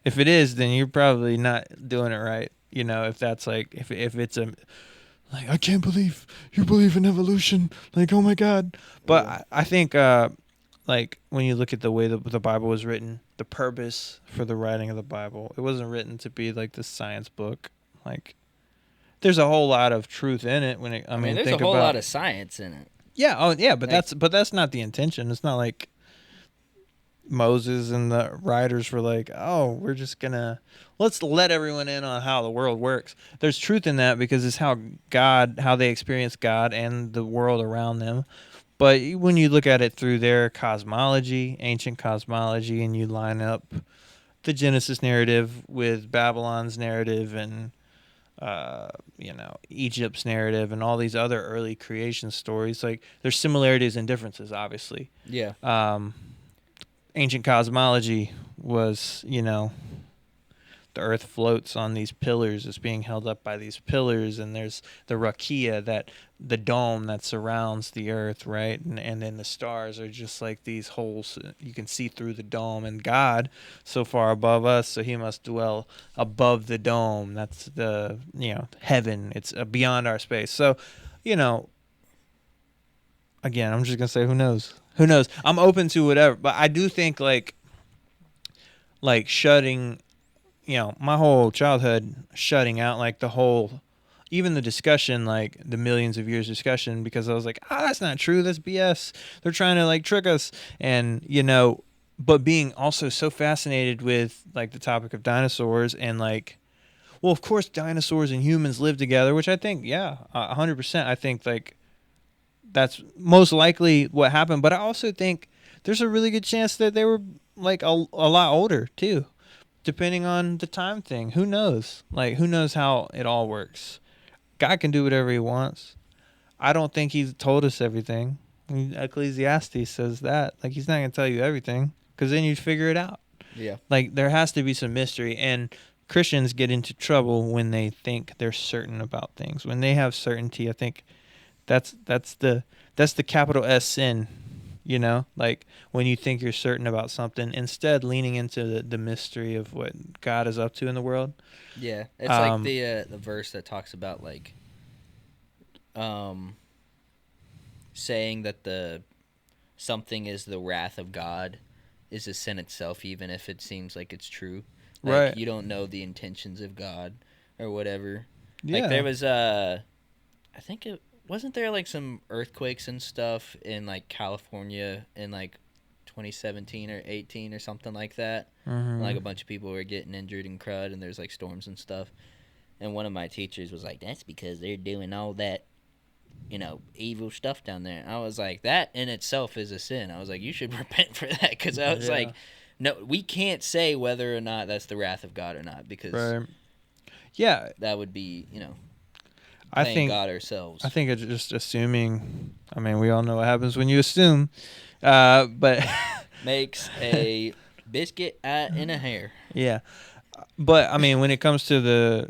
if it is, then you're probably not doing it right. You know, if that's like if it's a like I can't believe you believe in evolution. Like, oh my God. But I think like when you look at the way the Bible was written, the purpose for the writing of the Bible, it wasn't written to be like this science book. Like there's a whole lot of truth in it when it I mean there's think a whole about lot of science in it. yeah, oh yeah, but Like- that's not the intention. It's not like Moses and the writers were like, "Oh, we're just gonna let's let everyone in on how the world works." There's truth in that because it's how they experience God and the world around them. But when you look at it through their cosmology, ancient cosmology, and you line up the Genesis narrative with Babylon's narrative and Egypt's narrative and all these other early creation stories, like there's similarities and differences, obviously. Yeah. Ancient cosmology was, the earth floats on these pillars. It's being held up by these pillars, and there's the rakia, the dome that surrounds the earth, right? And then the stars are just like these holes you can see through the dome. And God, so far above us, so he must dwell above the dome. That's the, heaven. It's beyond our space. So, again, I'm just going to say, who knows? Who knows? I'm open to whatever, but I do think like shutting, my whole childhood shutting out like the whole, even the discussion, like the millions of years discussion, because I was like, that's not true. That's BS. They're trying to like trick us. And, but being also so fascinated with like the topic of dinosaurs and like, well, of course, dinosaurs and humans live together, which I think, 100%. I think like, that's most likely what happened, but I also think there's a really good chance that they were like a lot older too, depending on the time thing. Who knows? Like, who knows how it all works? God can do whatever he wants. I don't think he's told us everything. Ecclesiastes says that. Like, he's not going to tell you everything because then you'd figure it out. Yeah. Like, there has to be some mystery, and Christians get into trouble when they think they're certain about things. When they have certainty, I think that's the capital S sin, like when you think you're certain about something, instead leaning into the mystery of what God is up to in the world. Yeah, it's like the verse that talks about like saying that something is the wrath of God is a sin itself, even if it seems like it's true. Like, right. You don't know the intentions of God or whatever. Yeah. Like there was wasn't there like some earthquakes and stuff in like California in like 2017 or 18 or something like that. Mm-hmm. Like a bunch of people were getting injured in crud, and there's like storms and stuff. And one of my teachers was like, "That's because they're doing all that, evil stuff down there." And I was like, "That in itself is a sin." I was like, "You should repent for that," because I was like, "No, we can't say whether or not that's the wrath of God or not, because that would be, I think God ourselves." I think it's just assuming. I mean, we all know what happens when you assume, but makes a biscuit in a hair. Yeah, but I mean, when it comes to the,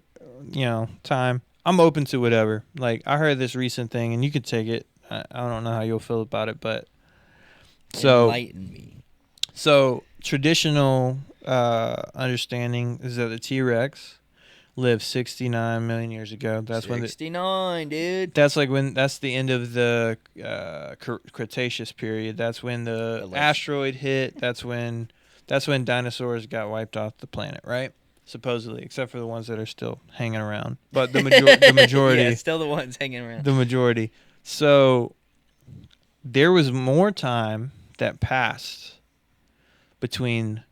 time, I'm open to whatever. Like, I heard this recent thing, and you could take it. I don't know how you'll feel about it, but Enlighten me. So traditional understanding is that the T-Rex lived 69 million years ago. That's 69, dude. That's like that's the end of the Cretaceous period. That's when the asteroid hit. That's when dinosaurs got wiped off the planet, right? Supposedly, except for the ones that are still hanging around. But the majority, yeah, still the ones hanging around. The majority. So there was more time that passed between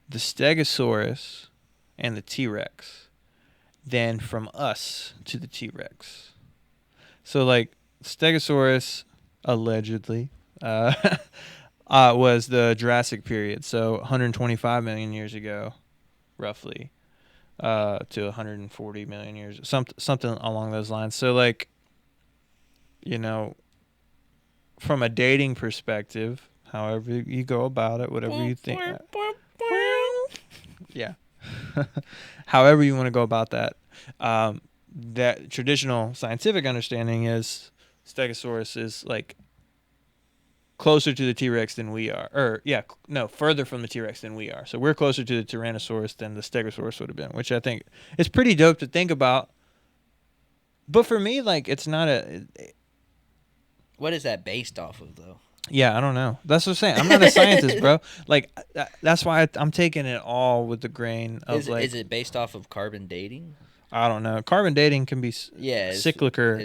the Stegosaurus and the T-Rex than from us to the T-Rex. So, like, Stegosaurus, allegedly, was the Jurassic period, so 125 million years ago, roughly. to 140 million years, something along those lines. So like, you know, from a dating perspective, however you go about it, whatever you think. Yeah. However you want to go about that. That traditional scientific understanding is Stegosaurus is like closer to the T-Rex than we are. Further from the T-Rex than we are. So we're closer to the Tyrannosaurus than the Stegosaurus would have been, which I think is pretty dope to think about. But for me, like, it's not a... What is that based off of, though? Yeah, I don't know. That's what I'm saying. I'm not a scientist, bro. Like, that's why I'm taking it all with the grain of, Is it based off of carbon dating? I don't know. Carbon dating can be cyclical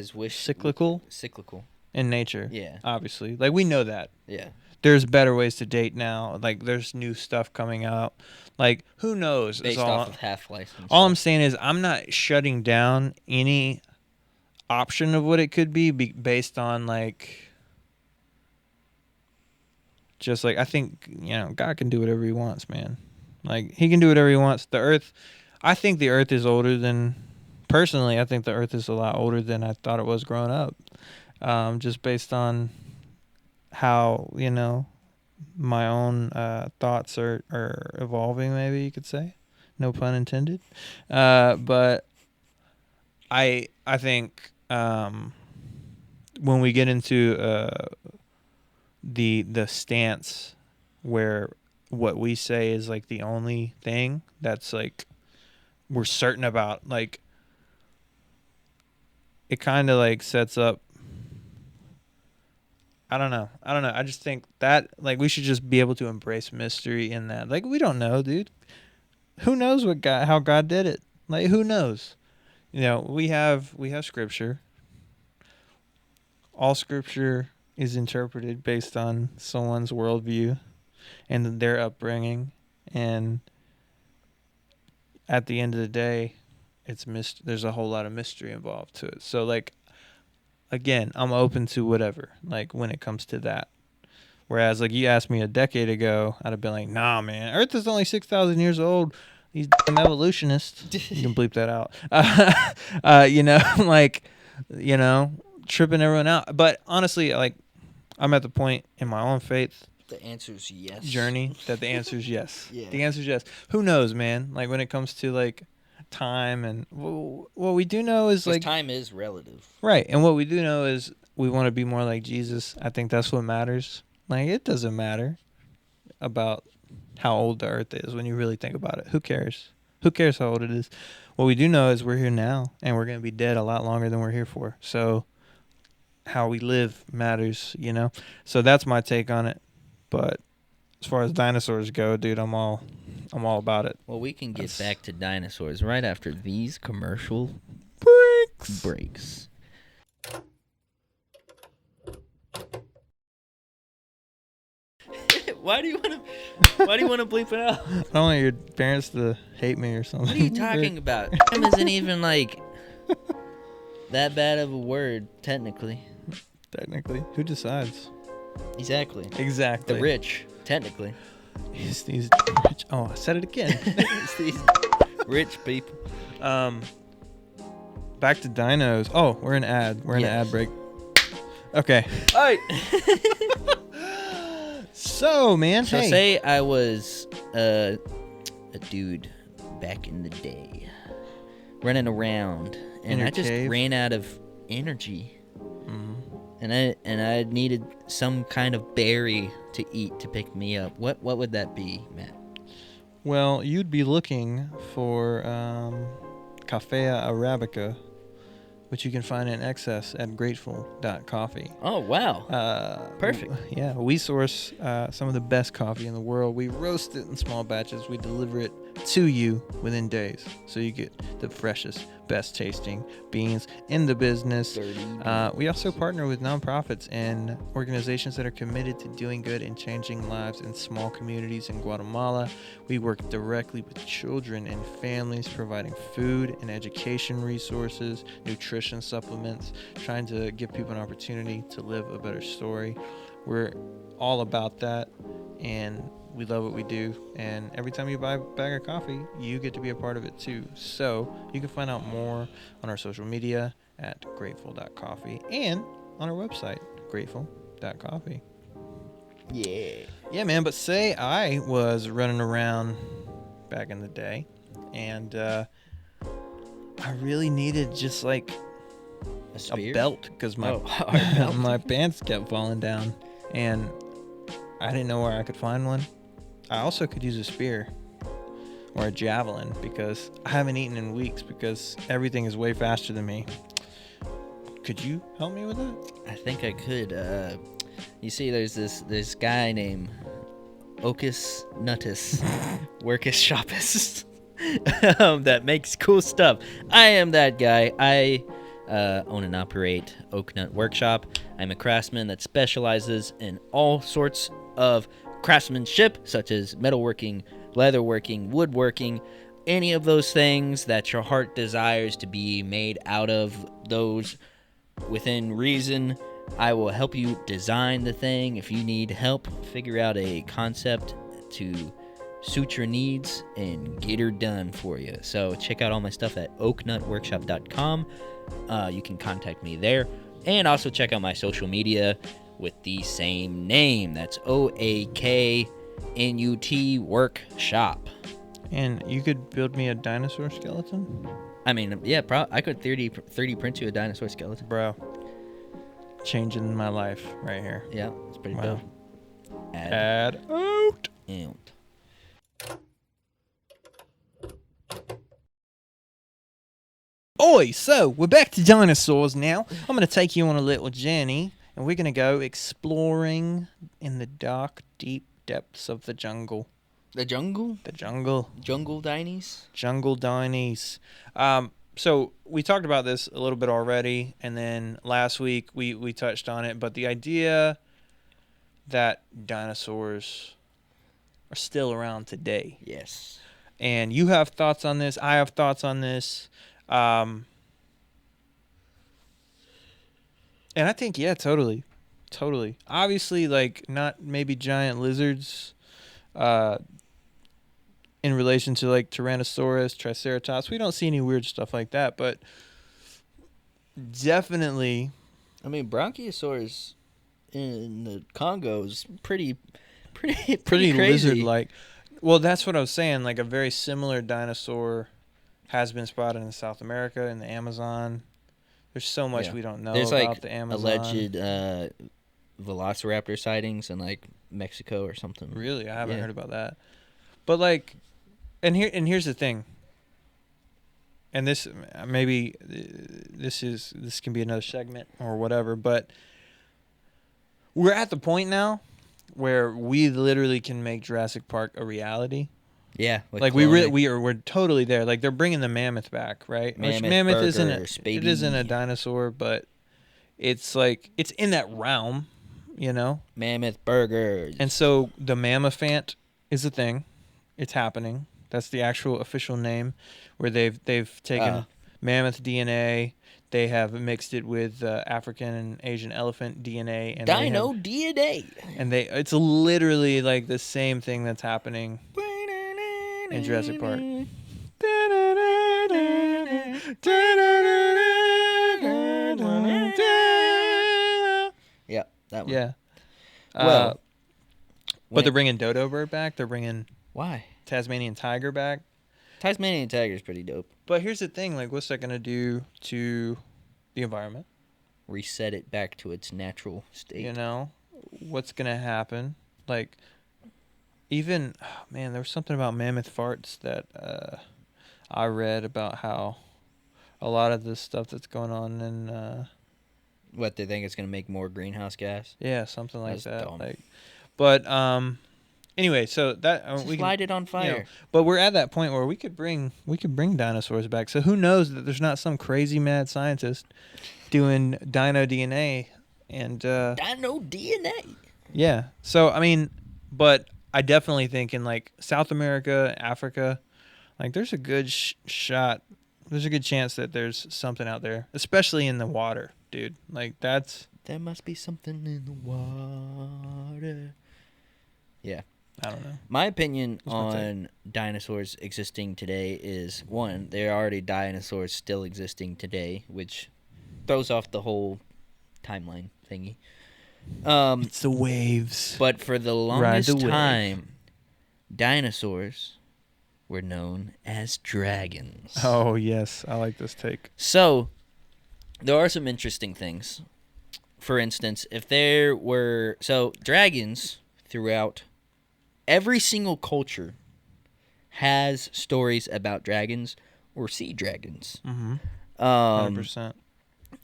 in nature. Yeah. Obviously. Like, we know that. Yeah. There's better ways to date now. Like, there's new stuff coming out. Like, who knows? Based off of half-life. All I'm saying is I'm not shutting down any option of what it could be based on, like... Just like, I think, God can do whatever he wants, man. Like, he can do whatever he wants. The earth, I think the earth is older than, personally, I think the earth is a lot older than I thought it was growing up. Just based on how, my own thoughts are evolving, maybe you could say. No pun intended. But I think when we get into... the stance where what we say is like the only thing that's like we're certain about, like it kind of like sets up, I don't know. I just think that like we should just be able to embrace mystery in that. Like, we don't know, dude. Who knows how God did it? Like, who knows? We have scripture. All scripture is interpreted based on someone's worldview and their upbringing, and at the end of the day, there's a whole lot of mystery involved to it. So, like, again, I'm open to whatever, like, when it comes to that. Whereas, like, you asked me a decade ago, I'd have been like, nah, man, Earth is only 6,000 years old. These damn evolutionists. You can bleep that out. Tripping everyone out. But honestly, like, I'm at the point in my own faith The answer is yes. Journey that the answer is yes. Yeah. The answer is yes. Who knows, man? Like, when it comes to like time, and what we do know is like time is relative. Right. And what we do know is we want to be more like Jesus. I think that's what matters. Like, it doesn't matter about how old the earth is when you really think about it. Who cares? Who cares how old it is? What we do know is we're here now, and we're going to be dead a lot longer than we're here for. So how we live matters, So that's my take on it. But as far as dinosaurs go, dude, I'm all about it. Well, we can get back to dinosaurs right after these commercial breaks. Why do you want to bleep it out? I don't want your parents to hate me or something. What are you talking about? Isn't even like that bad of a word, technically. Technically, who decides? Exactly. The rich, technically. It's these rich. Oh, I said it again. It's these rich people. Back to dinos. Oh, we're in ad. We're in an ad break. Okay. All right. So, man, say I was a dude back in the day, running around, and I just ran out of energy. And I needed some kind of berry to eat to pick me up. What would that be, Matt? Well, you'd be looking for Cafea Arabica, which you can find in excess at graceful.coffee. Oh, wow. Perfect. Yeah, we source some of the best coffee in the world. We roast it in small batches. We deliver it to you within days. So you get the freshest, best tasting beans in the business. We also partner with nonprofits and organizations that are committed to doing good and changing lives in small communities in Guatemala. We work directly with children and families, providing food and education resources, nutrition supplements, trying to give people an opportunity to live a better story. We're all about that, and We love what we do, and every time you buy a bag of coffee, you get to be a part of it too. So you can find out more on our social media at graceful.coffee and on our website, graceful.coffee. Yeah, man. But say I was running around back in the day, and I really needed just like A spear? a belt because my our belt. my pants kept falling down, and I didn't know where I could find one. I also could use a spear or a javelin because I haven't eaten in weeks because everything is way faster than me. Could you help me with that? I think I could. You see, there's this guy named Ocus Nuttus, Workus Shoppus, that makes cool stuff. I am that guy. I own and operate Oak Nut Workshop. I'm a craftsman that specializes in all sorts of craftsmanship, such as metalworking, leatherworking, woodworking, any of those things that your heart desires to be made out of those within reason. I will help you design the thing. If you need help, figure out a concept to suit your needs and get her done for you. So check out all my stuff at oaknutworkshop.com. You can contact me there. And also check out my social media with the same name. That's OAKNUT Workshop. And you could build me a dinosaur skeleton? I mean, yeah, I could 3D print you a dinosaur skeleton. Bro. Changing my life right here. Yeah, it's pretty Wow. dope. Add out. Out. Oi, so we're back to dinosaurs now. I'm going to take you on a little journey, and we're going to go exploring in the dark, deep depths of the jungle. The jungle? The jungle. Jungle dinies? Jungle dinies. So we talked about this a little bit already, and then last week we touched on it, but the idea that dinosaurs are still around today. Yes. And you have thoughts on this. I have thoughts on this. And I think, yeah, totally. Obviously, like, not maybe giant lizards in relation to, like, Tyrannosaurus, Triceratops. We don't see any weird stuff like that, but definitely... I mean, Brachiosaurus in the Congo is pretty pretty crazy. lizard-like. Well, that's what I was saying. Like, a very similar dinosaur has been spotted in South America, in the Amazon. There's so much we don't know There's about like the Amazon. alleged velociraptor sightings in like Mexico or something. Really? I haven't Yeah. heard about that. But like, and here's the thing. And this maybe this can be another segment or whatever, but we're at the point now where we literally can make Jurassic Park a reality. Yeah, Like we're totally there. Like they're bringing the mammoth back, right? Which mammoth isn't baby. it isn't a dinosaur, but it's like it's in that realm, you know. Mammoth burgers. And so the mammothant is a thing. It's happening. That's the actual official name, where they've taken mammoth DNA. They have mixed it with African and Asian elephant DNA, and Dino DNA. And it's literally like the same thing that's happening in Jurassic Park. Yeah, that one. Yeah. Well, but they're bringing dodo bird back. They're bringing why? Tasmanian tiger back. Tasmanian tiger is pretty dope. But here's the thing, like, what's that going to do to the environment? Reset it back to its natural state. You know? What's going to happen? Like, even, man, there was something about mammoth farts that I read about how a lot of the stuff that's going on in... What, they think it's going to make more greenhouse gas? yeah, something like That's that. dumb. Like, but, anyway, so that... Just light it on fire. You know, but we're at that point where we could bring dinosaurs back. So who knows that there's not some crazy mad scientist doing dino DNA and Dino DNA. yeah. So I mean, but I definitely think in like South America, Africa, like there's a good shot. There's a good chance that there's something out there, especially in the water, dude. Like that's There must be something in the water. Yeah. I don't know. My opinion That's my take. on dinosaurs existing today is, one, there are already dinosaurs still existing today, which throws off the whole timeline thingy. It's the waves. But for the Ride the longest wave. time, dinosaurs were known as dragons. Oh, yes. I like this take. So, there are some interesting things. For instance, if there were... So, dragons throughout every single culture has stories about dragons or sea dragons. Mm-hmm. 100%. 100%.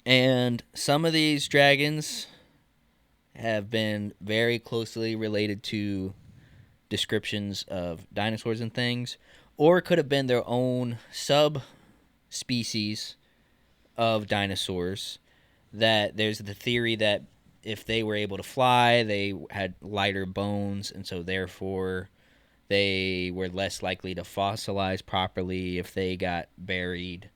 And some of these dragons have been very closely related to descriptions of dinosaurs and things, or it could have been their own subspecies of dinosaurs. That there's the theory that if they were able to fly, they had lighter bones, and so therefore they were less likely to fossilize properly if they got buried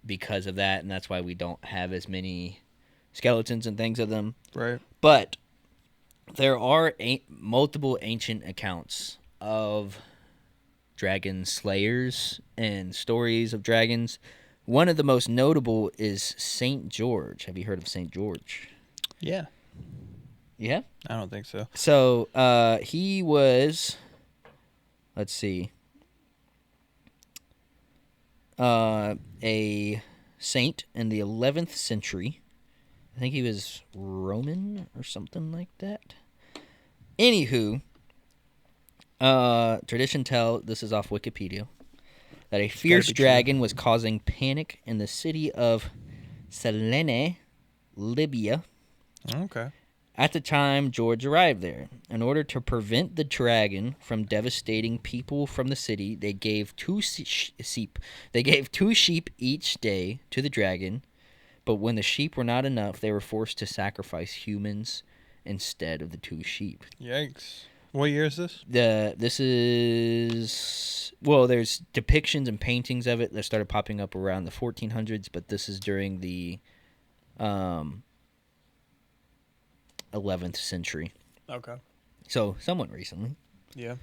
because of that, and that's why we don't have as many skeletons and things of them. Right. But there are multiple ancient accounts of dragon slayers and stories of dragons. One of the most notable is St. George. Have you heard of St. George? Yeah. Yeah? I don't think so. So he was, let's see, a saint in the 11th century. I think he was Roman or something like that. Anywho, tradition tell, this is off Wikipedia, that a fierce be true. dragon was causing panic in the city of Selene, Libya. Okay. At the time George arrived there, in order to prevent the dragon from devastating people from the city, they gave two sheep each day to the dragon. But when the sheep were not enough, they were forced to sacrifice humans instead of the two sheep. Yikes. What year is this? This is, well, there's depictions and paintings of it that started popping up around the 1400s, but this is during the 11th century. Okay. So somewhat recently. Yeah.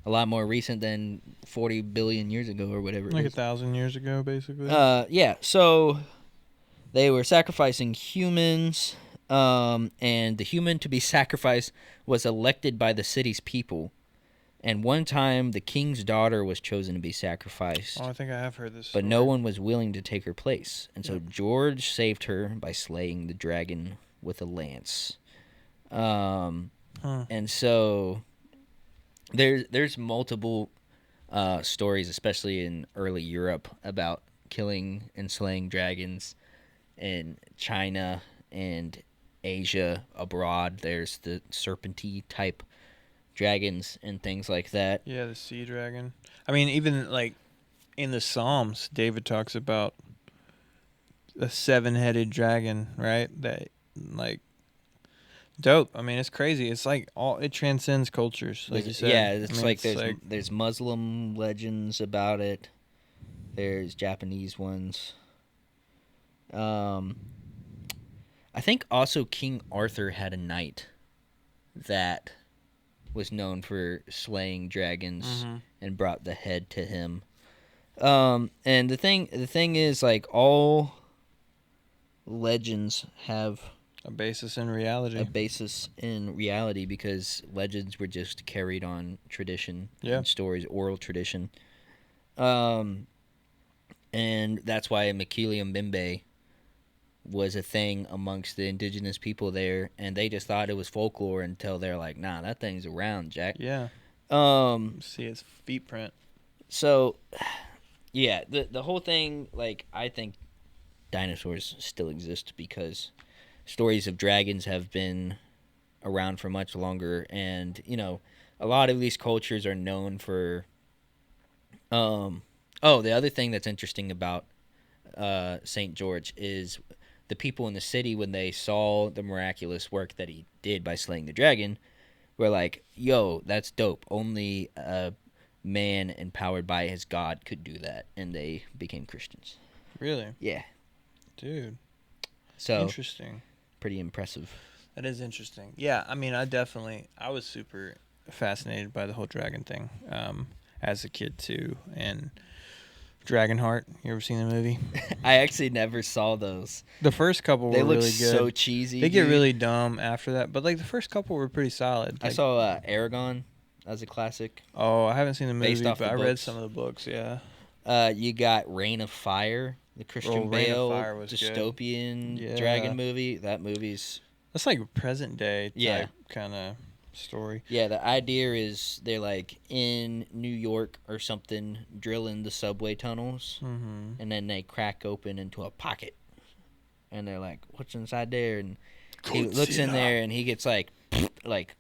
A lot more recent than 40 billion years ago or whatever it Like is. 1,000 years ago, basically. Yeah, so they were sacrificing humans, and the human to be sacrificed was elected by the city's people. And one time, the king's daughter was chosen to be sacrificed, Oh, I think I have heard this. but no one was willing to take her place. And so George saved her by slaying the dragon with a lance. And so there's multiple stories, especially in early Europe, about killing and slaying dragons. In China and Asia abroad, there's the serpentine type dragons and things like that. Yeah, the sea dragon. I mean, even like in the Psalms, David talks about a 7-headed dragon, right? That, like, dope. I mean, it's crazy. It's like it transcends cultures, like you said. Yeah, it's I mean, like there's Muslim legends about it. There's Japanese ones. I think also King Arthur had a knight that was known for slaying dragons and brought the head to him. And the thing is, like, all legends have a basis in reality. Because legends were just carried on tradition Yeah. and stories, oral tradition. And that's why Makili Mbembe was a thing amongst the indigenous people there, and they just thought it was folklore until they're like, nah, that thing's around, Jack. Yeah. See its feet print. So, yeah, the whole thing, like, I think dinosaurs still exist because stories of dragons have been around for much longer, and, you know, a lot of these cultures are known for, the other thing that's interesting about St. George is the people in the city, when they saw the miraculous work that he did by slaying the dragon, were like, yo, that's dope. Only a man empowered by his God could do that. And they became Christians. Really? Yeah. Dude. So, Interesting. pretty impressive. That is interesting. Yeah, I mean, I was super fascinated by the whole dragon thing as a kid too. And Dragonheart, you ever seen the movie? I actually never saw those. The first couple They were look really good. so cheesy. They get dude. really dumb after that, but like the first couple were pretty solid. I Like, saw Aragon as a classic. Oh, I haven't seen the movie, Based off but the I read books. some of the books. Yeah. You got Reign of Fire, the Christian Reign of Bale Fire was good. dystopian Yeah. dragon movie. That movie's That's like a present day type Yeah. kind of story. yeah. The idea is they're like in New York or something, drilling the subway tunnels, Mm-hmm. and then they crack open into a pocket, and they're like, "What's inside there?" And he looks in there, and he gets like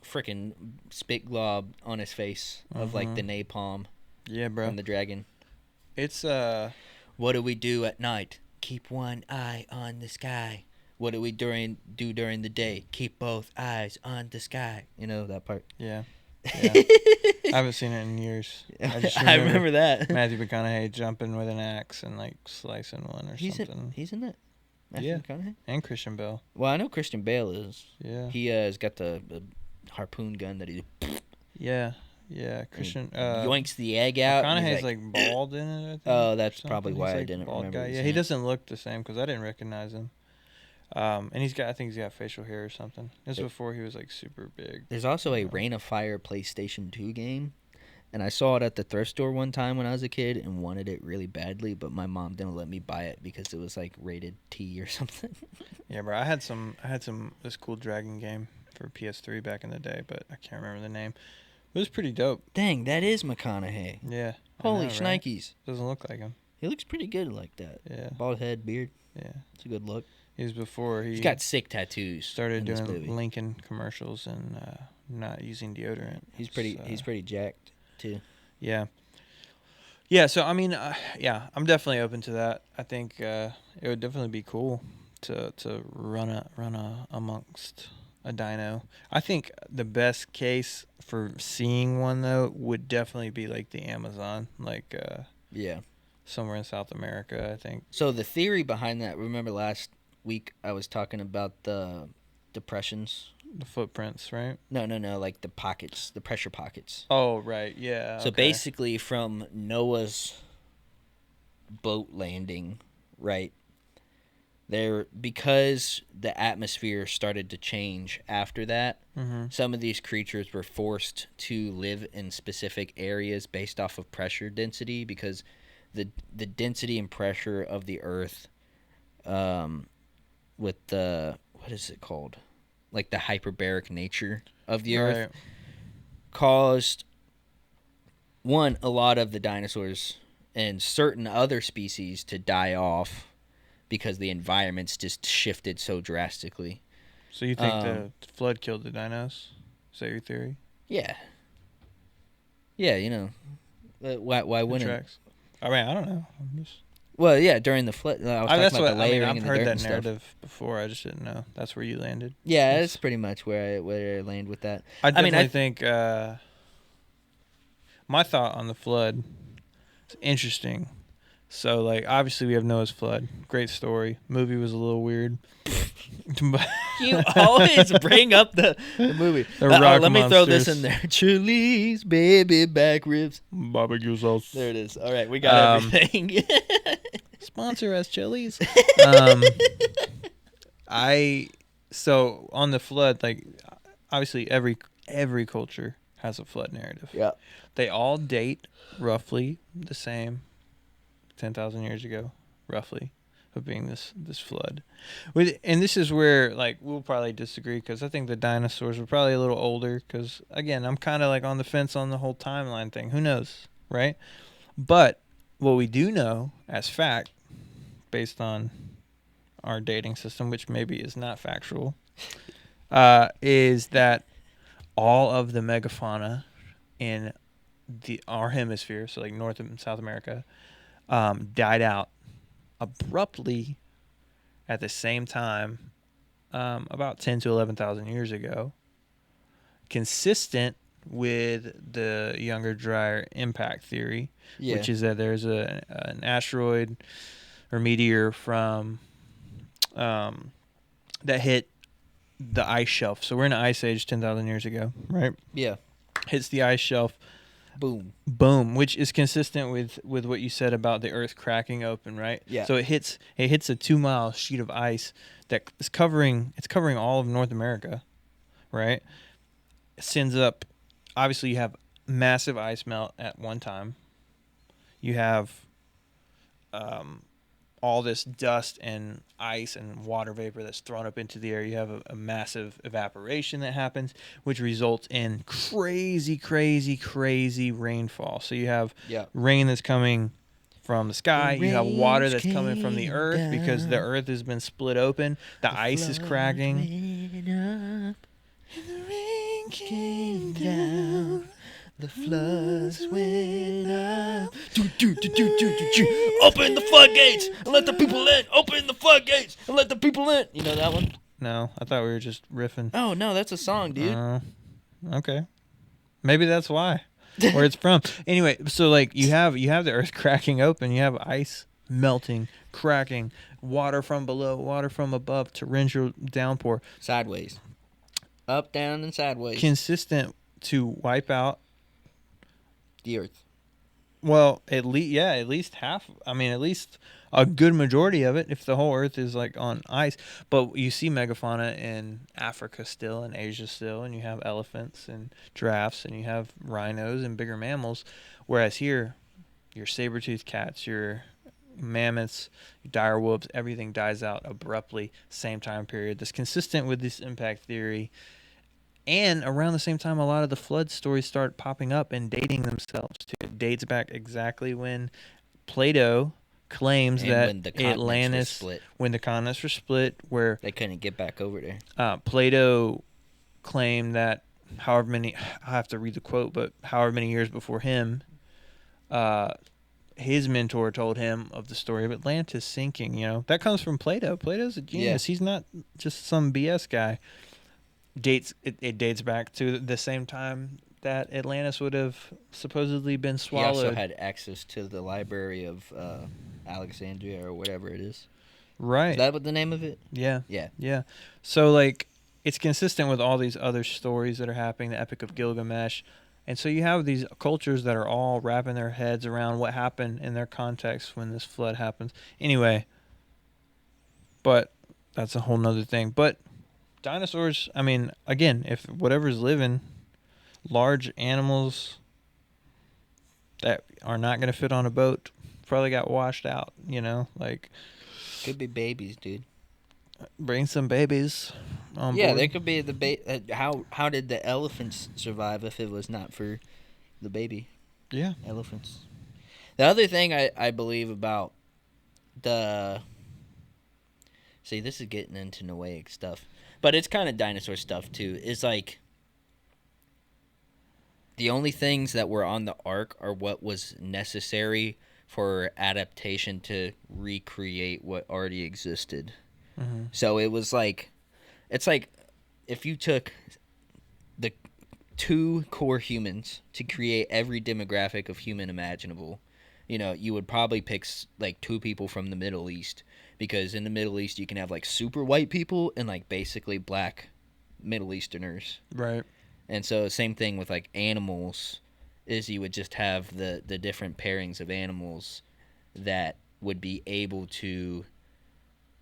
freaking spit glob on his face of like the napalm Yeah, bro. from the dragon. It's What do we do at night? Keep one eye on the sky. What do we do during the day? Keep both eyes on the sky. You know that part. yeah. I haven't seen it in years. I just I remember that. Matthew McConaughey jumping with an axe and like slicing one or He's something. in that. Matthew Yeah. McConaughey? And Christian Bale. Well, I know Christian Bale is. Yeah. He has got the harpoon gun that he Yeah. Yeah. Christian. yoinks the egg out. and he's McConaughey's like bald in it. I think, Oh, or that's something. probably He's, why I like, didn't bald remember guy. his Yeah, he name. doesn't look the same because I didn't recognize him. And I think he's got facial hair or something. This was before he was like super big. There's also a Reign of Fire PlayStation 2 game, and I saw it at the thrift store one time when I was a kid and wanted it really badly, but my mom didn't let me buy it because it was like rated T or something. Yeah, bro. I had this cool dragon game for PS3 back in the day, but I can't remember the name. It was pretty dope. Dang, that is McConaughey. Yeah. I Holy know, right? shnikes. Doesn't look like him. He looks pretty good like that. Yeah. Bald head, beard. Yeah. It's a good look. He was before he He's got sick tattoos. started in this doing movie. Lincoln commercials and not using deodorant. He's pretty. So, He's pretty jacked too. Yeah. Yeah. So I mean, yeah, I'm definitely open to that. I think it would definitely be cool to run amongst a dino. I think the best case for seeing one though would definitely be like the Amazon, like Yeah. somewhere in South America. I think. So the theory behind that. Remember last week I was talking about the depressions. The footprints, right? No. Like the pockets, the pressure pockets. Oh, right. Yeah. So okay. basically, from Noah's boat landing, right? There, because the atmosphere started to change after that, Mm-hmm. some of these creatures were forced to live in specific areas based off of pressure density, because the density and pressure of the Earth, with the, what is it called? Like the hyperbaric nature of the Earth, caused a lot of the dinosaurs and certain other species to die off because the environments just shifted so drastically. So you think the flood killed the dinos? Is that your theory? Yeah. Yeah, you know. Why It wouldn't? tracks. I mean, I don't know. I'm just. Well, yeah, during the flood. I was That's talking about what the I mean. layering I've and the heard dirt that and stuff. narrative before. I just didn't know. That's where you landed. Yeah, that's pretty much where I land with that. I mean, definitely think my thought on the flood is interesting. So, like, obviously we have Noah's flood. Great story. Movie was a little weird. But You always bring up the movie. The rock let me throw this monsters. in there. Chili's baby back ribs. barbecue sauce. There it is. All right, we got everything. Sponsor us, Chili's. So on the flood, like, obviously every culture has a flood narrative. Yeah. They all date roughly the same, 10,000 years ago, roughly, of being this flood. And this is where, like, we'll probably disagree, because I think the dinosaurs were probably a little older, because, again, I'm kind of, like, on the fence on the whole timeline thing. Who knows, right? But what we do know as fact, based on our dating system, which maybe is not factual, is that all of the megafauna in our hemisphere, so like North and South America, died out abruptly at the same time, about 10 to 11,000 years ago, consistent with the younger, drier impact theory, Yeah. which is that there's an asteroid or meteor from that hit the ice shelf. So we're in an ice age 10,000 years ago, right? Yeah. Hits the ice shelf. Boom. Boom, which is consistent with what you said about the Earth cracking open, right? Yeah. So it hits a 2-mile sheet of ice that is covering all of North America, right? It sends up. Obviously, you have massive ice melt at one time. You have all this dust and ice and water vapor that's thrown up into the air. You have a massive evaporation that happens, which results in crazy, crazy, crazy rainfall. So you have rain that's coming from the sky. You have water that's coming from the earth because the earth has been split open. The ice is cracking. And the rain came down. The floods went up. Open the floodgates and let the people in. Open the floodgates and let the people in. You know that one? No, I thought we were just riffing. Oh, no, that's a song, dude. Okay. Maybe that's why. Where it's from. Anyway, so like you have the earth cracking open. You have ice melting, cracking, water from below, water from above, torrential downpour. Sideways. Up, down, and sideways. Consistent to wipe out the earth. Well, at least half. I mean, at least a good majority of it, if the whole Earth is like on ice. But you see megafauna in Africa still, in Asia still, and you have elephants and giraffes, and you have rhinos and bigger mammals. Whereas here, your saber-toothed cats, your mammoths, your dire wolves, everything dies out abruptly, same time period. That's consistent with this impact theory. And around the same time, a lot of the flood stories start popping up and dating themselves too. It dates back exactly when Plato claims that when the continents when the continents were split, where they couldn't get back over there. Plato claimed that however many, I have to read the quote, but however many years before him, his mentor told him of the story of Atlantis sinking. You know, that comes from Plato. Plato's a genius. Yeah. He's not just some BS guy. It dates back to the same time that Atlantis would have supposedly been swallowed. He also had access to the library of Alexandria or whatever it is. Right. Is that what the name of it? Yeah. Yeah. Yeah. So like it's consistent with all these other stories that are happening, the Epic of Gilgamesh. And so you have these cultures that are all wrapping their heads around what happened in their context when this flood happens. Anyway, but that's a whole nother thing. But dinosaurs, I mean, again, if whatever's living, large animals that are not going to fit on a boat probably got washed out, you know? Like, could be babies, dude. Bring some babies on yeah, board. there could be the how did the elephants survive if it was not for the baby? Yeah. Elephants. The other thing I believe about the... See, this is getting into Noahic stuff. But it's kind of dinosaur stuff, too. It's like the only things that were on the ark are what was necessary for adaptation to recreate what already existed. Mm-hmm. So it was like, it's like if you took the 2 core humans to create every demographic of human imaginable, you know, you would probably pick like 2 people from the Middle East. Because in the Middle East, you can have, like, super white people and, like, basically black Middle Easterners. Right. And so same thing with, like, animals is you would just have the different pairings of animals that would be able to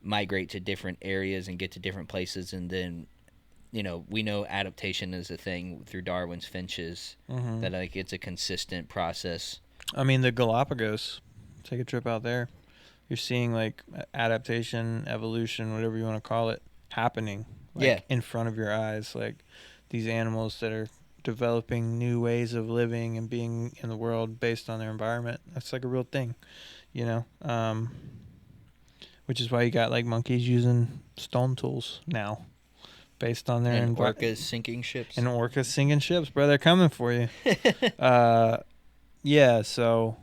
migrate to different areas and get to different places. And then, you know, we know adaptation is a thing through Darwin's finches, Mm-hmm. that, like, it's a consistent process. I mean, the Galapagos, take a trip out there. You're seeing like adaptation, evolution, whatever you want to call it, happening in front of your eyes. Like these animals that are developing new ways of living and being in the world based on their environment. That's like a real thing, you know. Which is why you got like monkeys using stone tools now, based on their and orcas sinking ships. And orcas sinking ships, bro. They're coming for you. Yeah. So.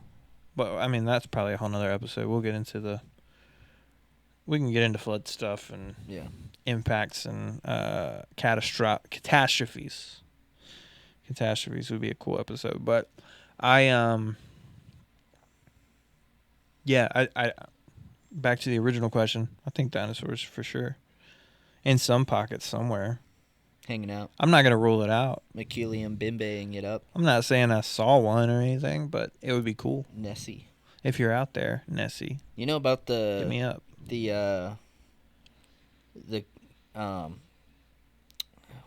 But, I mean, that's probably a whole nother episode. We can get into flood stuff and impacts and catastrophes. Catastrophes would be a cool episode. But I back to the original question. I think dinosaurs for sure. in some pockets somewhere. Hanging out. I'm not gonna rule it out. Machelium bimbeing it up. I'm not saying I saw one or anything, but it would be cool Nessie. if you're out there, Nessie. You know about Hit me the up.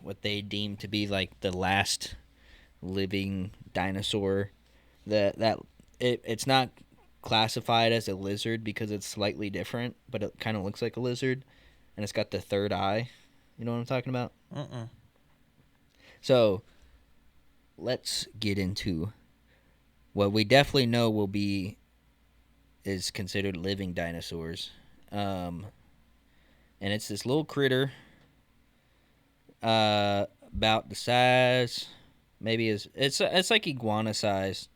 what they deem to be like the last living dinosaur it's not classified as a lizard because it's slightly different, but it kind of looks like a lizard, and it's got the third eye. You know what I'm talking about? So let's get into what we definitely know is considered living dinosaurs. And it's this little critter about the size, maybe it's like iguana size.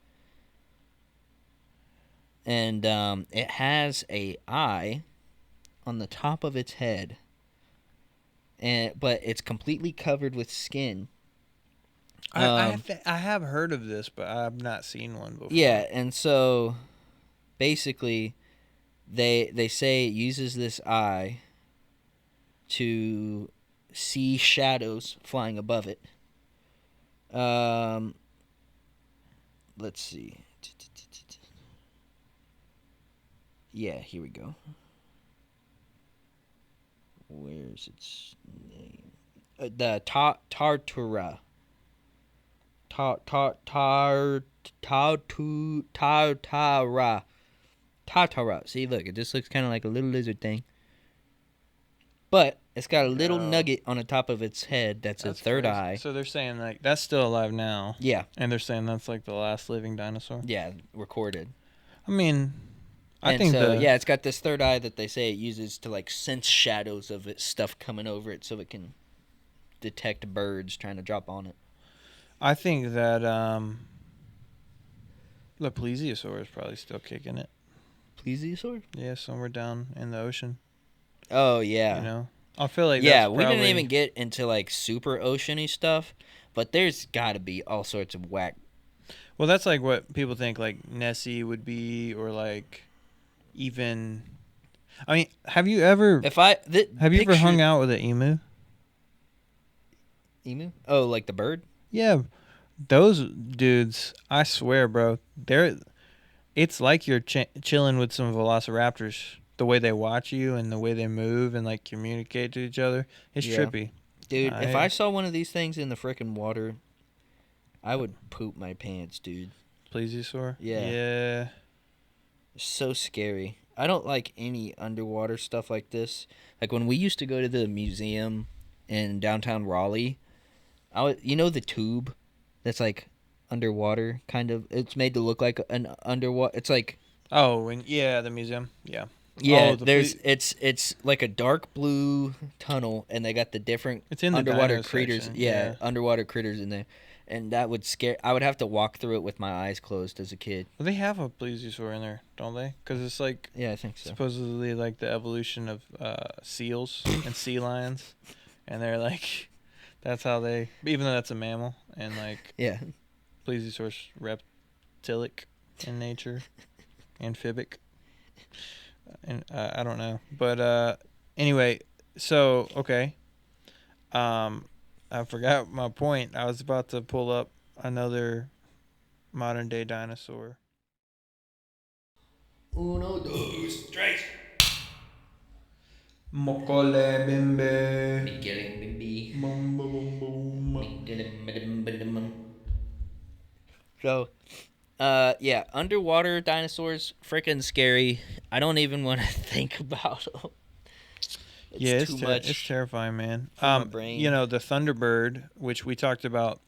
And it has a eye on the top of its head, but it's completely covered with skin. I have heard of this, but I've not seen one before. Yeah, and so basically, they say it uses this eye to see shadows flying above it. Let's see. Yeah, here we go. Where's its name? The Tartara. Tartara. See, look, it just looks kind of like a little lizard thing. But it's got a little nugget on the top of its head that's a third crazy. eye. So they're saying like that's still alive now. Yeah. And they're saying that's like the last living dinosaur. Yeah, recorded. I mean, And so, it's got this third eye that they say it uses to like sense shadows of its stuff coming over it, so it can detect birds trying to drop on it. I think that the plesiosaur is probably still kicking it. Plesiosaur? Yeah, somewhere down in the ocean. Oh yeah. You know, I feel like we probably... didn't even get into like super oceany stuff, but there's got to be all sorts of whack. Well, that's like what people think like Nessie would be, or like even. I mean, have you ever ever hung out with an emu? Emu? Oh, like the bird? Yeah, those dudes. I swear, bro. It's like you're chilling with some velociraptors. The way they watch you and the way they move and like communicate to each other, it's trippy. Dude, if I saw one of these things in the frickin' water, I would poop my pants, dude. Plesiosaur? Yeah. Yeah. So scary. I don't like any underwater stuff like this. Like when we used to go to the museum in downtown Raleigh, the tube that's like underwater, kind of. It's made to look like an underwater. It's like the museum. Yeah. Yeah, it's like a dark blue tunnel, and they got the different underwater critters. Yeah, underwater critters in there, and that would scare. I would have to walk through it with my eyes closed as a kid. Well, they have a plesiosaur in there, don't they? Because it's like I think so. Supposedly like the evolution of seals and sea lions, and they're like, that's how they. Even though that's a mammal, and like plesiosaur's reptilic in nature, amphibic. And I don't know, but anyway, so okay, I forgot my point. I was about to pull up another modern day dinosaur. Uno, dos, tres. Mokole bimbe. Miguelin bimbi. Boom boom boom. Miguelin. So, underwater dinosaurs, freaking scary. I don't even want to think about them. It's too much. It's terrifying, man. My brain. You know, the Thunderbird, which we talked about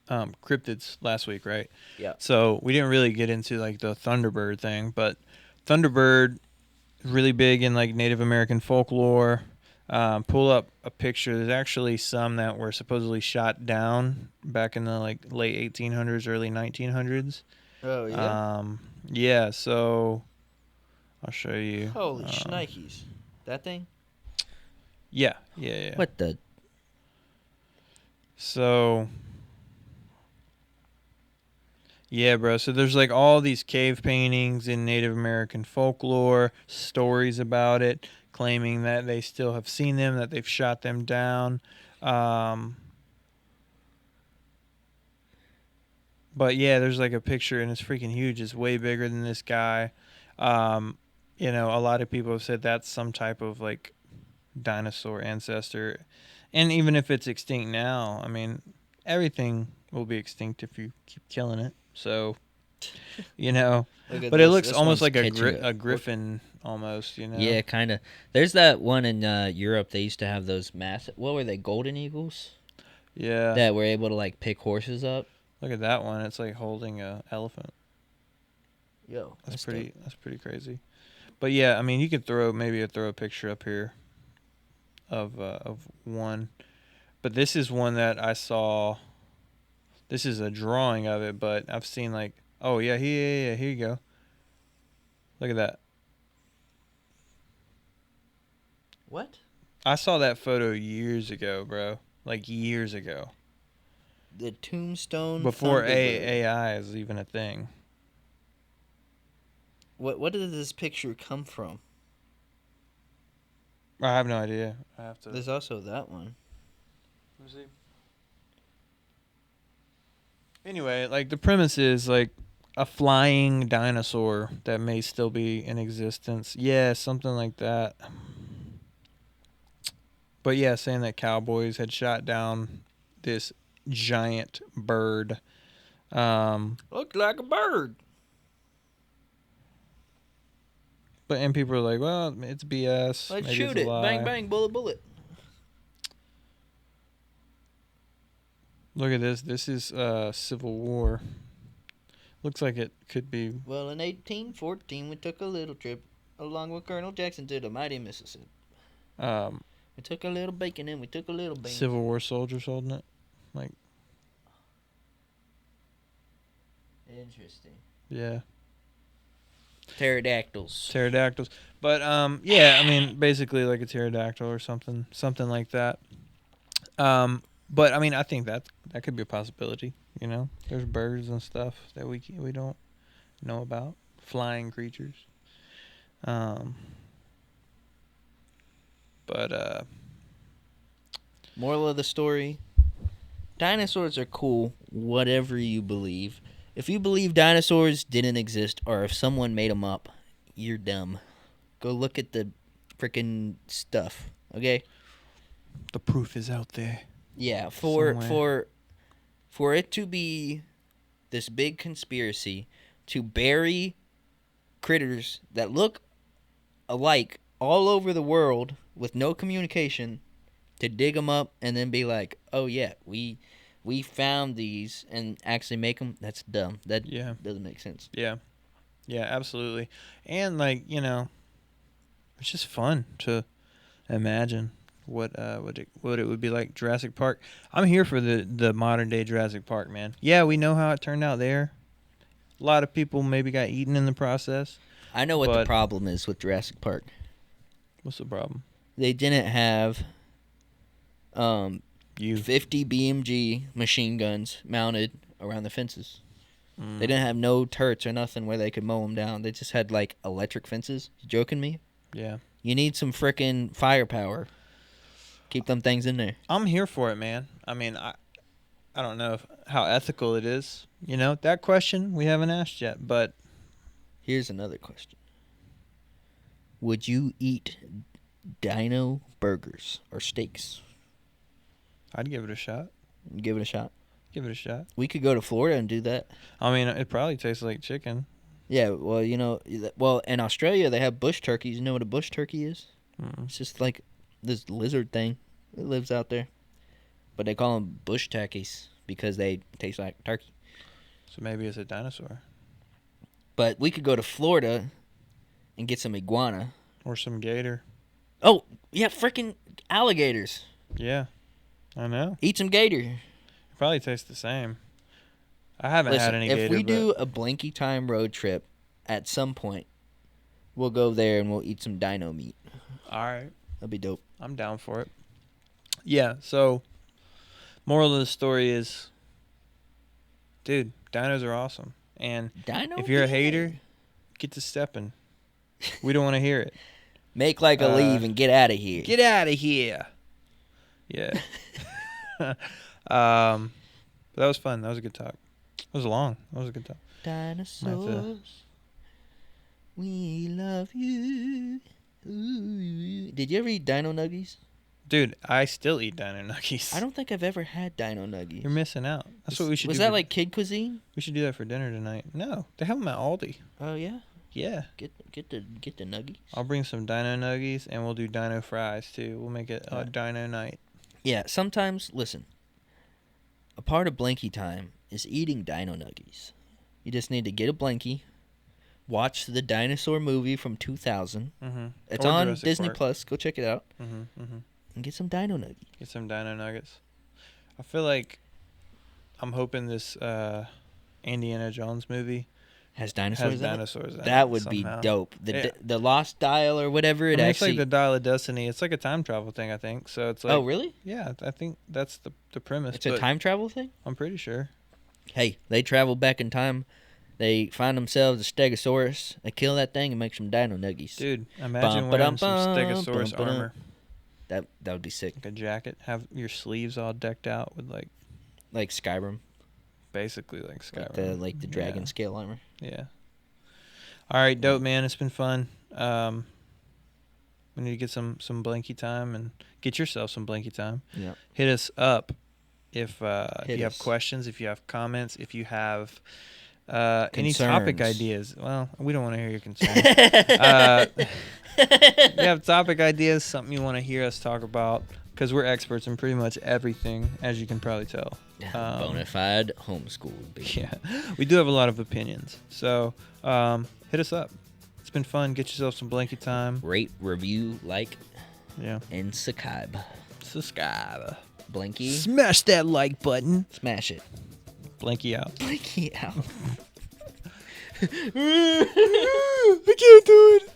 cryptids last week, right? Yeah. So we didn't really get into like the Thunderbird thing, but Thunderbird is really big in like Native American folklore. Pull up a picture. There's actually some that were supposedly shot down back in the like late 1800s, early 1900s. Oh yeah. Yeah. So I'll show you. Holy shnikes! That thing. Yeah. What the? So. Yeah, bro. So there's like all these cave paintings in Native American folklore, stories about it. claiming that they still have seen them, that they've shot them down. But yeah, there's like a picture and it's freaking huge. It's way bigger than this guy. You know, a lot of people have said that's some type of like dinosaur ancestor. And even if it's extinct now, I mean, everything will be extinct if you keep killing it. So, you know, Look at but it this. looks This almost one's like a catching griffin almost, you know. Yeah, kind of. There's that one in Europe. They used to have those massive. What were they? Golden eagles Yeah. that were able to like pick horses up. Look at that one. It's like holding a elephant. Yo, That's pretty crazy. But yeah, I mean, you could throw a picture up here of one. But this is one that I saw. This is a drawing of it, but I've seen like, oh yeah, here you go. Look at that. What? I saw that photo years ago, bro. Like years ago. The tombstone. Before Thunderbird. AI is even a thing. What did this picture come from? I have no idea. I have to. There's also that one. Let me see. Anyway, like the premise is like a flying dinosaur that may still be in existence. Yeah, something like that. But yeah, saying that cowboys had shot down this giant bird. Looked like a bird. And people are like, well, it's BS. Let's Maybe shoot it's a it. lie. Bang bang, bullet bullet. Look at this. This is Civil War. Looks like it could be. Well, in 1814, we took a little trip along with Colonel Jackson to the mighty Mississippi. We took a little bacon and we took a little bean. Civil War soldiers holding it. Like, Interesting. yeah. Pterodactyls. Pterodactyls. But yeah, I mean basically like a pterodactyl or something like that. But I mean I think that could be a possibility, you know. There's birds and stuff that we don't know about, flying creatures. But Moral of the story: dinosaurs are cool, whatever you believe. If you believe dinosaurs didn't exist or if someone made them up, you're dumb. Go look at the freaking stuff, okay? the proof is out there. Yeah, Somewhere. for it to be this big conspiracy to bury critters that look alike all over the world with no communication, to dig them up and then be like, "Oh yeah, we found these," and actually make them, that's dumb. That doesn't make sense. Yeah, absolutely. And like, you know, it's just fun to imagine what it would be like. Jurassic Park. I'm here for the modern day Jurassic Park, man. Yeah, we know how it turned out there. A lot of people maybe got eaten in the process. I know what the But- problem is with Jurassic Park. What's the problem? They didn't have 50 BMG machine guns mounted around the fences. They didn't have no turrets or nothing where they could mow them down. They just had like electric fences. You joking me? Yeah. You need some frickin' firepower. Keep them things in there. I'm here for it, man. I mean, I don't know how ethical it is. You know, that question we haven't asked yet, but Here's another question. Would you eat dino burgers or steaks? I'd give it a shot. Give it a shot. Give it a shot. We could go to Florida and do that. I mean, it probably tastes like chicken. Yeah, well, you know, in Australia they have bush turkeys. You know what a bush turkey is? Mm. It's just like this lizard thing that lives out there. But they call them bush turkeys because they taste like turkey. So maybe it's a dinosaur. But we could go to Florida and get some iguana. Or some gator. Oh, yeah, freaking alligators. Yeah, I know. Eat some gator. It probably tastes the same. I haven't had any if gator. we but do a Blanky Time road trip at some point, we'll go there and we'll eat some dino meat. all right, That'd be dope. I'm down for it. Yeah. So, moral of the story is, dude, dinos are awesome. And Dino if you're a meat? hater, get to stepping. We don't want to hear it. Make like a leave and get out of here. Get out of here. Yeah. But that was fun. That was a good talk. It was long. That was a good talk. Dinosaurs, we love you. Ooh. Did you ever eat Dino Nuggies? Dude, I still eat Dino Nuggets. I don't think I've ever had Dino Nuggies. You're missing out. That's what we should do. Was that like kid cuisine? We should do that for dinner tonight. No, they have them at Aldi. Oh yeah. Yeah. Get the Nuggies. I'll bring some Dino Nuggies, and we'll do Dino fries too. We'll make it a Dino night. Yeah. Sometimes, listen. A part of Blanky time is eating Dino Nuggies. You just need to get a blankie, watch the dinosaur movie from 2000. Mm-hmm. It's on Disney Plus. Go check it out. Mm-hmm. Mm-hmm. And get some Dino Nuggies. Get some Dino Nuggets. I feel like I'm hoping this Indiana Jones movie Has dinosaurs has in it? dinosaurs in it. That would be somehow. dope. Yeah. The Lost Dial or whatever. I mean, it's like the Dial of Destiny. It's like a time travel thing, I think. So it's like, oh, really? Yeah, I think that's the premise. It's a time travel thing? I'm pretty sure. Hey, they travel back in time. They find themselves a Stegosaurus. They kill that thing and make some Dino Nuggies. Dude, imagine wearing some Stegosaurus bum, armor. That would be sick. Like a jacket. Have your sleeves all decked out with Like Skyrim. basically like Skyrim. Like the dragon scale armor. Yeah. All right, dope, man. It's been fun. We need to get some blanky time and get yourself some blanky time. Yeah. Hit us up if you have us. questions, if you have comments, if you have any topic Concerns. ideas. Well, we don't want to hear your concerns. You have topic ideas, something you want to hear us talk about, because we're experts in pretty much everything, as you can probably tell. Bonafide homeschool. Baby. Yeah, we do have a lot of opinions. So hit us up. It's been fun. Get yourself some blanket time. Rate, review, like, Yeah. and subscribe. Subscribe. Blanky, Smash that like button. smash it. Blanky out. Blanky out. I can't do it.